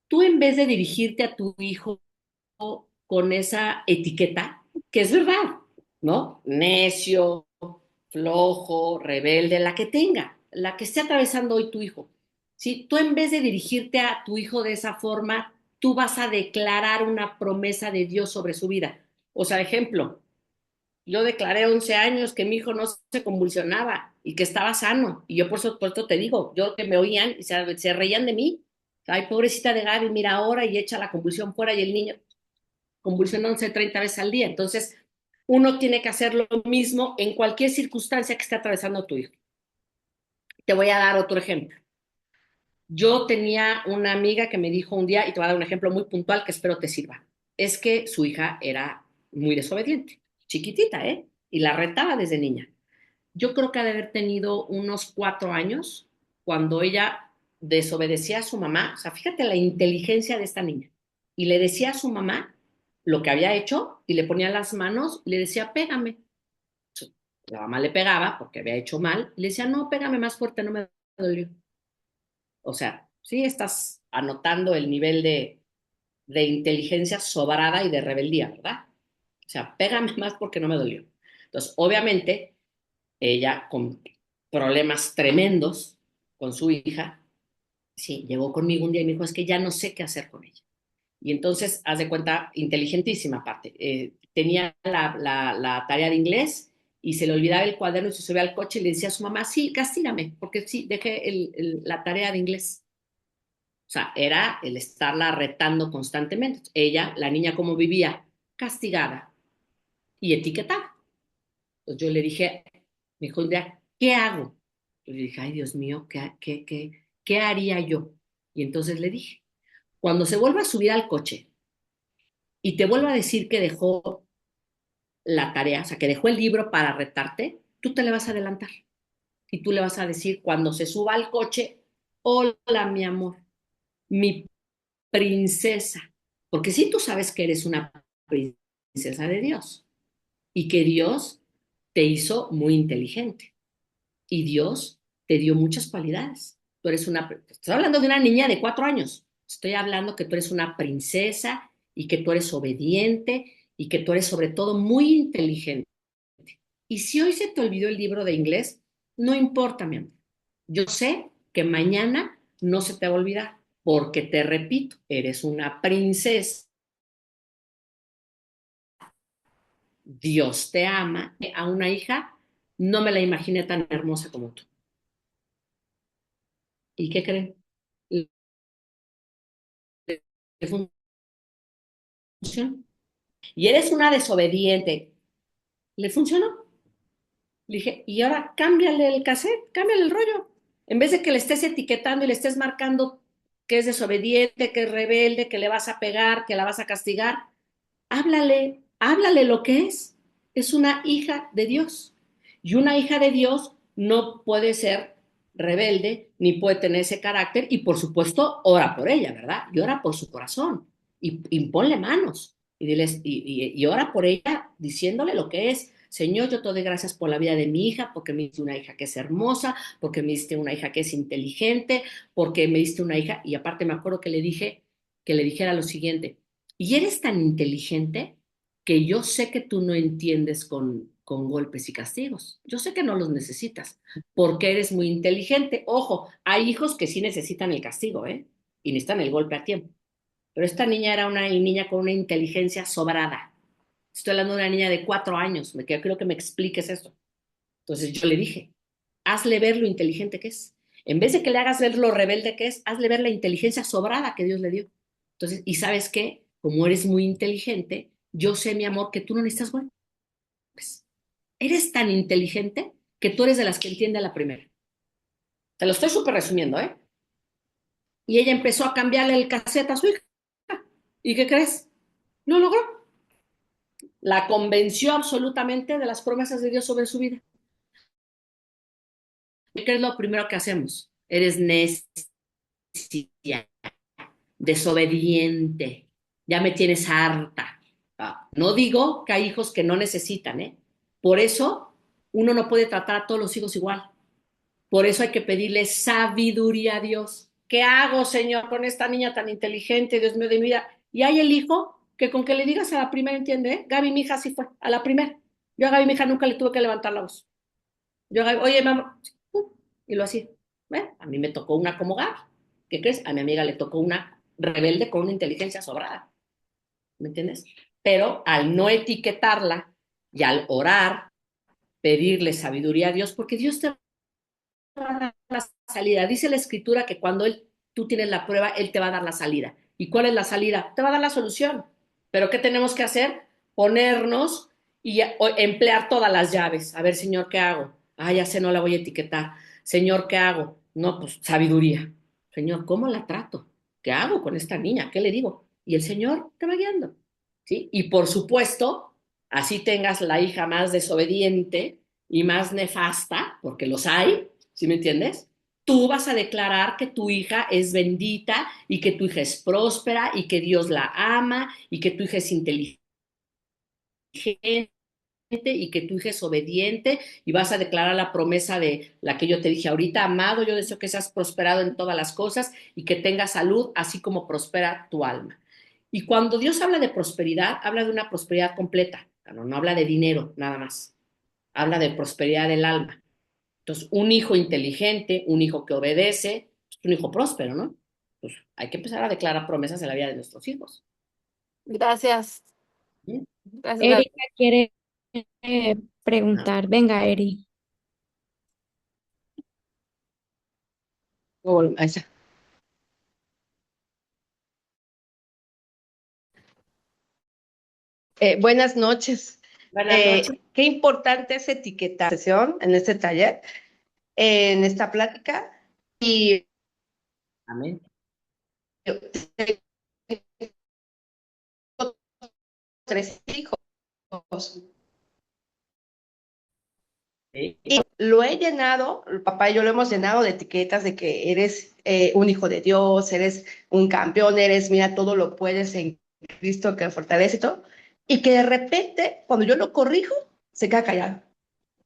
tú en vez de dirigirte a tu hijo con esa etiqueta, que es verdad, ¿no? Necio, flojo, rebelde, la que tenga, la que esté atravesando hoy tu hijo. ¿Sí? Tú en vez de dirigirte a tu hijo de esa forma, tú vas a declarar una promesa de Dios sobre su vida. O sea, ejemplo, yo declaré 11 años que mi hijo no se convulsionaba y que estaba sano. Y yo por supuesto te digo, yo que me oían y se reían de mí. Ay, pobrecita de Gaby, mira ahora y echa la convulsión fuera y el niño convulsionándose 30 veces al día. Entonces, uno tiene que hacer lo mismo en cualquier circunstancia que esté atravesando tu hijo. Te voy a dar otro ejemplo. Yo tenía una amiga que me dijo un día, y te voy a dar un ejemplo muy puntual que espero te sirva. Es que su hija era muy desobediente, chiquitita, ¿eh? Y la retaba desde niña. Yo creo que ha de haber tenido unos 4 años cuando ella desobedecía a su mamá. O sea, fíjate la inteligencia de esta niña. Y le decía a su mamá lo que había hecho y le ponía las manos y le decía, pégame. La mamá le pegaba porque había hecho mal y le decía, no, pégame más fuerte, no me dolió. O sea, sí estás anotando el nivel de inteligencia sobrada y de rebeldía, ¿verdad? O sea, pégame más porque no me dolió. Entonces, obviamente, ella con problemas tremendos con su hija, sí, llegó conmigo un día y me dijo, es que ya no sé qué hacer con ella. Y entonces, haz de cuenta, inteligentísima aparte, tenía la tarea de inglés y se le olvidaba el cuaderno y se subía al coche y le decía a su mamá, sí, castígame, porque sí, dejé la tarea de inglés. O sea, era el estarla retando constantemente. Ella, la niña, como vivía, castigada y etiquetada. Entonces yo le dije, me dijo un día, ¿qué hago? Yo le dije, ay, Dios mío, ¿qué haría yo? Y entonces le dije, cuando se vuelva a subir al coche y te vuelva a decir que dejó la tarea, o sea, que dejó el libro para retarte, tú te le vas a adelantar. Y tú le vas a decir, cuando se suba al coche, hola, mi amor, mi princesa. Porque si tú sabes que eres una princesa de Dios y que Dios te hizo muy inteligente y Dios te dio muchas cualidades. Tú eres estoy hablando de una niña de 4 años. Estoy hablando que tú eres una princesa y que tú eres obediente y que tú eres sobre todo muy inteligente. Y si hoy se te olvidó el libro de inglés, no importa, mi amor. Yo sé que mañana no se te va a olvidar, porque te repito, eres una princesa. Dios te ama. A una hija no me la imaginé tan hermosa como tú. ¿Y qué creen? Le funcionó. Y eres una desobediente. ¿Le funcionó? Le dije, y ahora cámbiale el cassette, cámbiale el rollo. En vez de que le estés etiquetando y le estés marcando que es desobediente, que es rebelde, que le vas a pegar, que la vas a castigar, háblale lo que es. Es una hija de Dios. Y una hija de Dios no puede ser rebelde, ni puede tener ese carácter, y por supuesto, ora por ella, ¿verdad? Y ora por su corazón, y ponle manos, y ora por ella diciéndole lo que es. Señor, yo te doy gracias por la vida de mi hija, porque me diste una hija que es hermosa, porque me diste una hija que es inteligente, porque me diste una hija, y aparte me acuerdo que le dije, que le dijera lo siguiente, y eres tan inteligente que yo sé que tú no entiendes con golpes y castigos. Yo sé que no los necesitas, porque eres muy inteligente. Ojo, hay hijos que sí necesitan el castigo, ¿eh? Y necesitan el golpe a tiempo. Pero esta niña era una niña con una inteligencia sobrada. Estoy hablando de una niña de 4 años, me quiero que me expliques eso. Entonces yo le dije, hazle ver lo inteligente que es. En vez de que le hagas ver lo rebelde que es, hazle ver la inteligencia sobrada que Dios le dio. Entonces, ¿y sabes qué? Como eres muy inteligente, yo sé, mi amor, que tú no necesitas golpes. Eres tan inteligente que tú eres de las que entiende a la primera. Te lo estoy súper resumiendo, ¿eh? Y ella empezó a cambiarle el cassette a su hija. ¿Y qué crees? Lo logró. La convenció absolutamente de las promesas de Dios sobre su vida. ¿Qué es lo primero que hacemos? Eres necia, desobediente, ya me tienes harta. No digo que hay hijos que no necesitan, ¿eh? Por eso uno no puede tratar a todos los hijos igual. Por eso hay que pedirle sabiduría a Dios. ¿Qué hago, Señor, con esta niña tan inteligente, Dios mío de mi vida? Y hay el hijo que con que le digas a la primera entiende, ¿eh? Gaby, mi hija, sí fue, a la primera. Yo a Gaby, mi hija, nunca le tuve que levantar la voz. Yo a Gaby, oye, mamá, y lo hacía. A mí me tocó una como Gaby. ¿Qué crees? A mi amiga le tocó una rebelde con una inteligencia sobrada. ¿Me entiendes? Pero al no etiquetarla y al orar, pedirle sabiduría a Dios, porque Dios te va a dar la salida. Dice la escritura que cuando tú tienes la prueba, Él te va a dar la salida. ¿Y cuál es la salida? Te va a dar la solución. Pero ¿qué tenemos que hacer? Ponernos y emplear todas las llaves. A ver, Señor, ¿qué hago? Ah, ya sé, no la voy a etiquetar. Señor, ¿qué hago? No, pues sabiduría. Señor, ¿cómo la trato? ¿Qué hago con esta niña? ¿Qué le digo? Y el Señor te va guiando. ¿Sí? Y por supuesto, así tengas la hija más desobediente y más nefasta, porque los hay, ¿sí me entiendes? Tú vas a declarar que tu hija es bendita y que tu hija es próspera y que Dios la ama y que tu hija es inteligente y que tu hija es obediente y vas a declarar la promesa de la que yo te dije ahorita, amado, yo deseo que seas prosperado en todas las cosas y que tengas salud, así como prospera tu alma. Y cuando Dios habla de prosperidad, habla de una prosperidad completa, no habla de dinero nada más, habla de prosperidad del alma. Entonces, un hijo inteligente, un hijo que obedece, es un hijo próspero, ¿no? Pues hay que empezar a declarar promesas en la vida de nuestros hijos. Gracias. ¿Sí? Gracias, Gaby. Erika quiere Ah, preguntar. Venga, Eri. Ahí está. Buenas noches. buenas noches. Qué importante es etiquetar sesión en este taller, en esta plática. Y Amén. tengo 3 hijos Sí. y lo he llenado, el papá y yo lo hemos llenado de etiquetas de que eres un hijo de Dios, eres un campeón, eres, mira, todo lo puedes en Cristo que fortalece y todo. Y que de repente, cuando yo lo corrijo, se queda callado.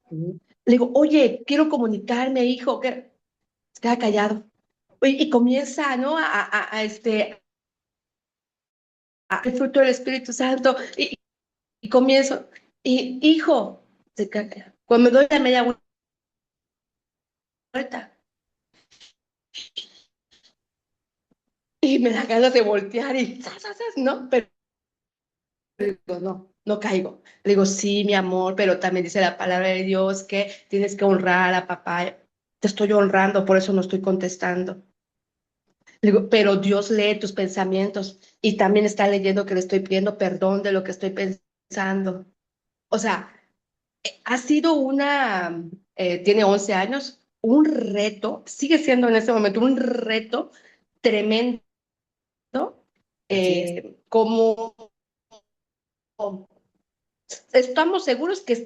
Uh-huh. Le digo, oye, quiero comunicarme, hijo, que se queda callado. Y comienza, ¿no? El fruto del Espíritu Santo. Y comienzo, y hijo, se queda callado. Cuando me doy la media vuelta, y me da ganas de voltear y, ¿no? Pero digo, no, no caigo. Le digo, sí, mi amor, pero también dice la palabra de Dios que tienes que honrar a papá. Te estoy honrando, por eso no estoy contestando. Le digo, pero Dios lee tus pensamientos y también está leyendo que le estoy pidiendo perdón de lo que estoy pensando. O sea, ha sido tiene 11 años, un reto, sigue siendo en este momento un reto tremendo, Así es. como estamos seguros que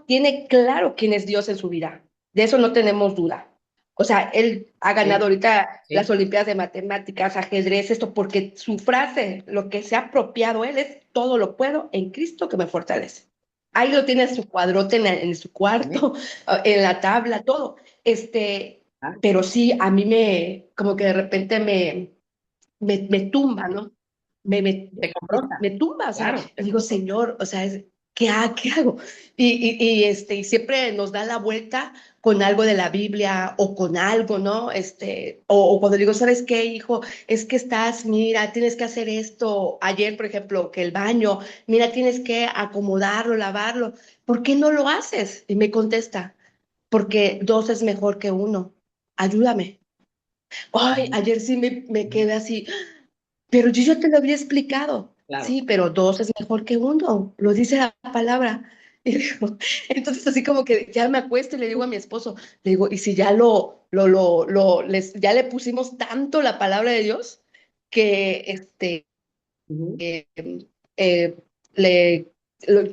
tiene claro quién es Dios en su vida. De eso no tenemos duda. O sea, él ha ganado Sí, ahorita las sí. Olimpiadas de Matemáticas, ajedrez, esto, porque su frase, lo que se ha apropiado él es, todo lo puedo en Cristo que me fortalece. Ahí lo tiene en su cuadrote, en su Amén. cuarto, en la tabla, todo. Ah, Pero sí, a mí como que de repente me tumba, ¿no? Me, me, te confronta, me tumba, o sea, claro. yo digo, Señor, o sea, ¿Qué hago? Y siempre nos da la vuelta con algo de la Biblia o con algo, ¿no? O cuando le digo, ¿sabes qué, hijo? Es que mira, tienes que hacer esto. Ayer, por ejemplo, que el baño, mira, tienes que acomodarlo, lavarlo. ¿Por qué no lo haces? Y me contesta, porque dos es mejor que uno. Ayúdame. Ay, ayer sí me quedé así, pero yo ya te lo había explicado. Claro. Sí, pero dos es mejor que uno, lo dice la palabra. Y digo, entonces así como que ya me acuesto y le digo a mi esposo, le digo, y si ya ya le pusimos tanto la palabra de Dios que Ujú. eh, le,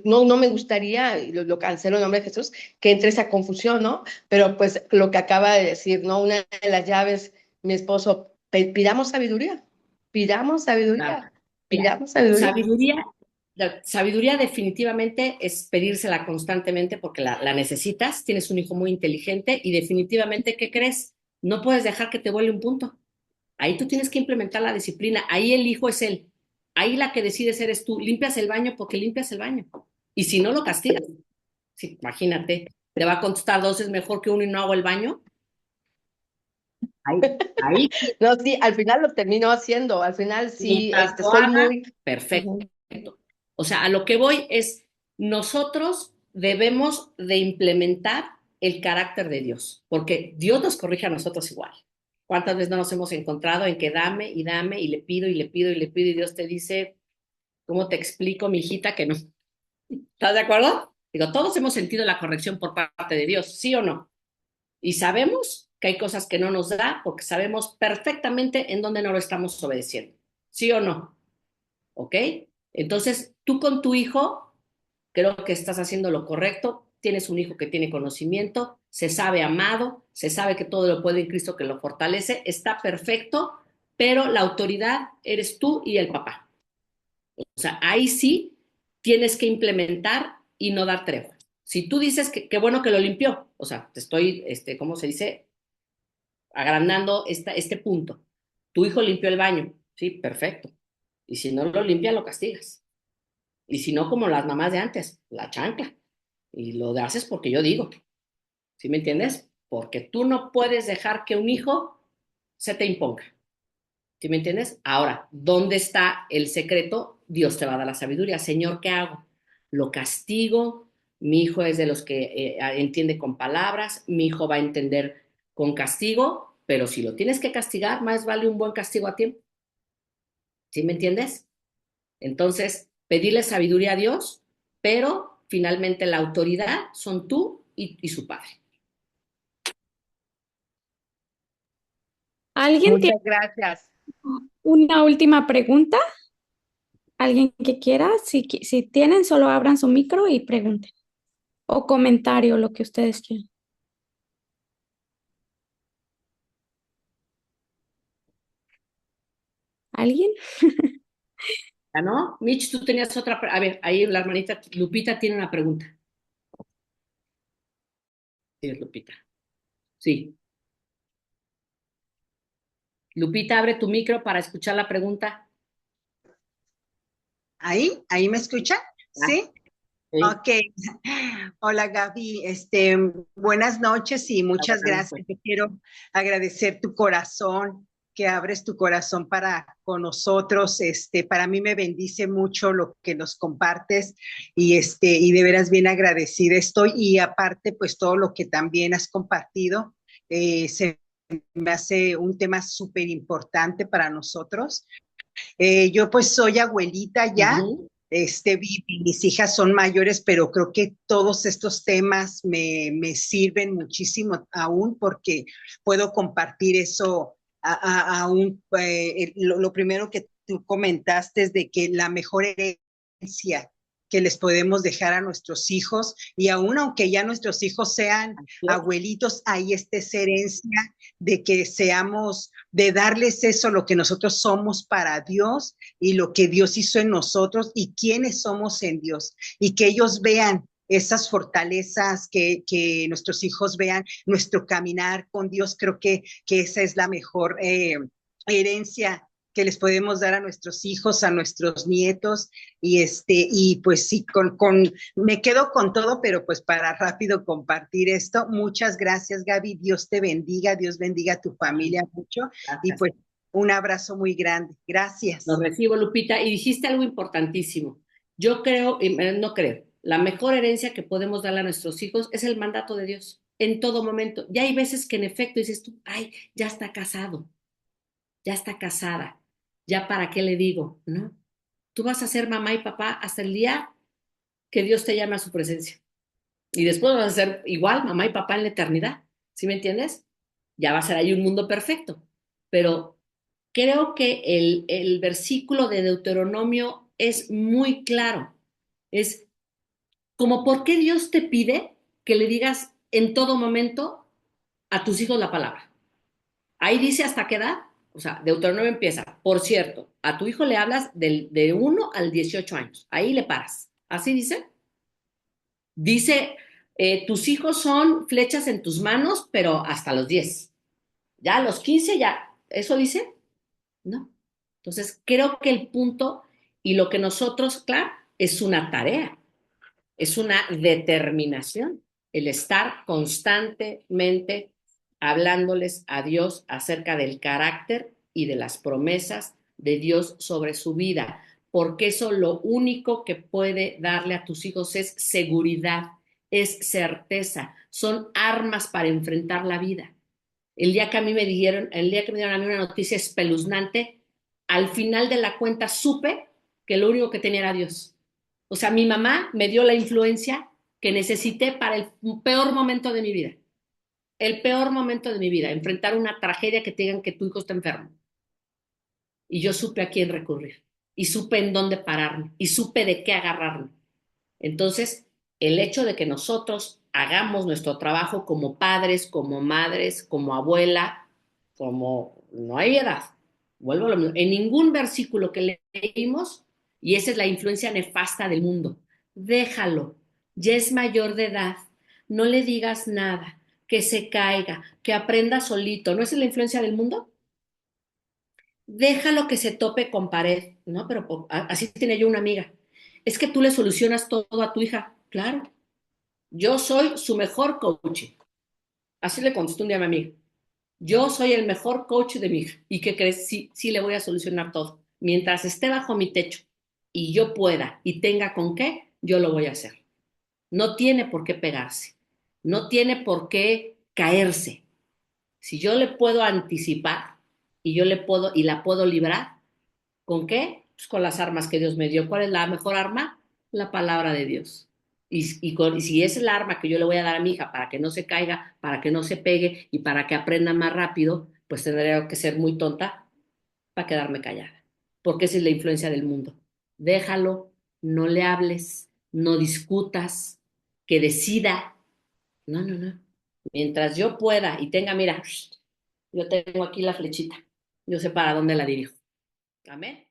no me gustaría, y lo cancelo en nombre de Jesús, que entre esa confusión, ¿no? Pero pues lo que acaba de decir, ¿no? Una de las llaves, mi esposo, pidamos sabiduría, pidamos Claro. sabiduría, Mira, pidamos sabiduría. sabiduría, la sabiduría definitivamente es pedírsela constantemente porque la necesitas, tienes un hijo muy inteligente y definitivamente, ¿qué crees? No puedes dejar que te vuele un punto. Ahí tú tienes que implementar la disciplina, ahí el hijo es él, ahí la que decides eres tú, limpias el baño porque limpias el baño. Y si no lo castigas, sí, imagínate, te va a contestar dos es mejor que uno y no hago el baño. Ahí, ahí, No, sí, al final lo termino haciendo, al final sí, mientras lo soy haga, muy... perfecto. Ujú. O sea, a lo que voy es, nosotros debemos de implementar el carácter de Dios, porque Dios nos corrige a nosotros igual. ¿Cuántas veces no nos hemos encontrado en que dame y le pido y le pido y le pido y Dios te dice, ¿cómo te explico, mi hijita, que no? ¿Estás de acuerdo? Digo, todos hemos sentido la corrección por parte de Dios, ¿sí o no? Y sabemos que hay cosas que no nos da porque sabemos perfectamente en dónde no lo estamos obedeciendo, ¿sí o no? ¿Ok? Entonces, tú con tu hijo, creo que estás haciendo lo correcto, tienes un hijo que tiene conocimiento, se sabe amado, se sabe que todo lo puede en Cristo que lo fortalece, está perfecto, pero la autoridad eres tú y el papá. O sea, ahí sí tienes que implementar y no dar tregua. Si tú dices que qué bueno que lo limpió, o sea, te estoy, ¿cómo se dice? Agrandando este punto. Tu hijo limpió el baño, sí, perfecto. Y si no lo limpia, lo castigas. Y si no, como las mamás de antes, la chancla. Y lo haces porque yo digo, ¿sí me entiendes? Porque tú no puedes dejar que un hijo se te imponga. ¿Sí me entiendes? Ahora, ¿dónde está el secreto? Dios te va a dar la sabiduría. Señor, ¿qué hago? Lo castigo. Mi hijo es de los que entiende con palabras. Mi hijo va a entender con castigo. Pero si lo tienes que castigar, más vale un buen castigo a tiempo. ¿Sí me entiendes? Entonces, pedirle sabiduría a Dios, pero finalmente la autoridad son tú y su padre. ¿Alguien tiene Muchas gracias. una última pregunta? ¿Alguien que quiera? Si tienen, solo abran su micro y pregunten. O comentario, lo que ustedes quieran. ¿Alguien? ¿Ya no? Mitch, tú tenías otra. A ver, ahí la hermanita Lupita tiene una pregunta. Sí, es Lupita. Sí. Lupita, abre tu micro para escuchar la pregunta. Ahí me escuchan, ¿Ya? ¿sí? Sí. Ok. Hola Gaby, buenas noches y muchas gracias. Te quiero agradecer tu corazón, que abres tu corazón para con nosotros. Para mí me bendice mucho lo que nos compartes y de veras bien agradecida estoy. Y aparte, pues todo lo que también has compartido, se me hace un tema súper importante para nosotros. Yo pues soy abuelita ya, Ujú. mis hijas son mayores, pero creo que todos estos temas me sirven muchísimo aún porque puedo compartir eso aún. Lo primero que tú comentaste es de que la mejor herencia que les podemos dejar a nuestros hijos, y aún aunque ya nuestros hijos sean Así es. abuelitos, ahí está esa herencia de que seamos, de darles eso, lo que nosotros somos para Dios y lo que Dios hizo en nosotros y quiénes somos en Dios, y que ellos vean esas fortalezas, que nuestros hijos vean nuestro caminar con Dios. Creo que esa es la mejor herencia que les podemos dar a nuestros hijos, a nuestros nietos, y pues sí, me quedo con todo, pero pues para rápido compartir esto. Muchas gracias, Gaby. Dios te bendiga, Dios bendiga a tu familia mucho, y Gracias. pues un abrazo muy grande. Gracias. Lo recibo, Lupita, y dijiste algo importantísimo. Yo creo, no creo, la mejor herencia que podemos darle a nuestros hijos es el mandato de Dios en todo momento. Ya hay veces que en efecto dices tú, ay, ya está casado, ya está casada, ya para qué le digo, ¿no? Tú vas a ser mamá y papá hasta el día que Dios te llame a su presencia. Y después vas a ser igual mamá y papá en la eternidad. ¿Sí me entiendes? Ya va a ser ahí un mundo perfecto. Pero creo que el versículo de Deuteronomio es muy claro. Es como por qué Dios te pide que le digas en todo momento a tus hijos la palabra. Ahí dice hasta qué edad. O sea, Deuteronomio empieza. Por cierto, a tu hijo le hablas de 1 al 18 años. Ahí le paras. ¿Así dice? Dice, tus hijos son flechas en tus manos, pero hasta los 10. Ya a los 15 ya. ¿Eso dice? No. Entonces, creo que el punto y lo que nosotros, claro, es una tarea, es una determinación, el estar constantemente hablándoles a Dios acerca del carácter y de las promesas de Dios sobre su vida, porque eso lo único que puede darle a tus hijos es seguridad, es certeza, son armas para enfrentar la vida. El día que el día que me dieron a mí una noticia espeluznante, al final de la cuenta supe que lo único que tenía era Dios. O sea, mi mamá me dio la influencia que necesité para el peor momento de mi vida. El peor momento de mi vida, enfrentar una tragedia que te digan que tu hijo está enfermo. Y yo supe a quién recurrir. Y supe en dónde pararme. Y supe de qué agarrarme. Entonces, el hecho de que nosotros hagamos nuestro trabajo como padres, como madres, como abuela, como no hay edad, vuelvo a lo mismo, en ningún versículo que leímos, y esa es la influencia nefasta del mundo, déjalo, ya es mayor de edad, no le digas nada, que se caiga, que aprenda solito, ¿no es la influencia del mundo? Déjalo que se tope con pared, ¿no? Pero así tenía yo una amiga. Es que tú le solucionas todo a tu hija. Claro, yo soy su mejor coach. Así le contestó un día a mi amiga. Yo soy el mejor coach de mi hija. ¿Y qué crees? Sí, sí le voy a solucionar todo. Mientras esté bajo mi techo y yo pueda y tenga con qué, yo lo voy a hacer. No tiene por qué pegarse. No tiene por qué caerse. Si yo le puedo anticipar y yo le puedo y la puedo librar, ¿con qué? Pues con las armas que Dios me dio. ¿Cuál es la mejor arma? La palabra de Dios. Y si es el arma que yo le voy a dar a mi hija para que no se caiga, para que no se pegue y para que aprenda más rápido, pues tendría que ser muy tonta para quedarme callada. Porque esa es la influencia del mundo. Déjalo, no le hables, no discutas, que decida. No, no, no. Mientras yo pueda y tenga, mira, yo tengo aquí la flechita. Yo sé para dónde la dirijo. Amén.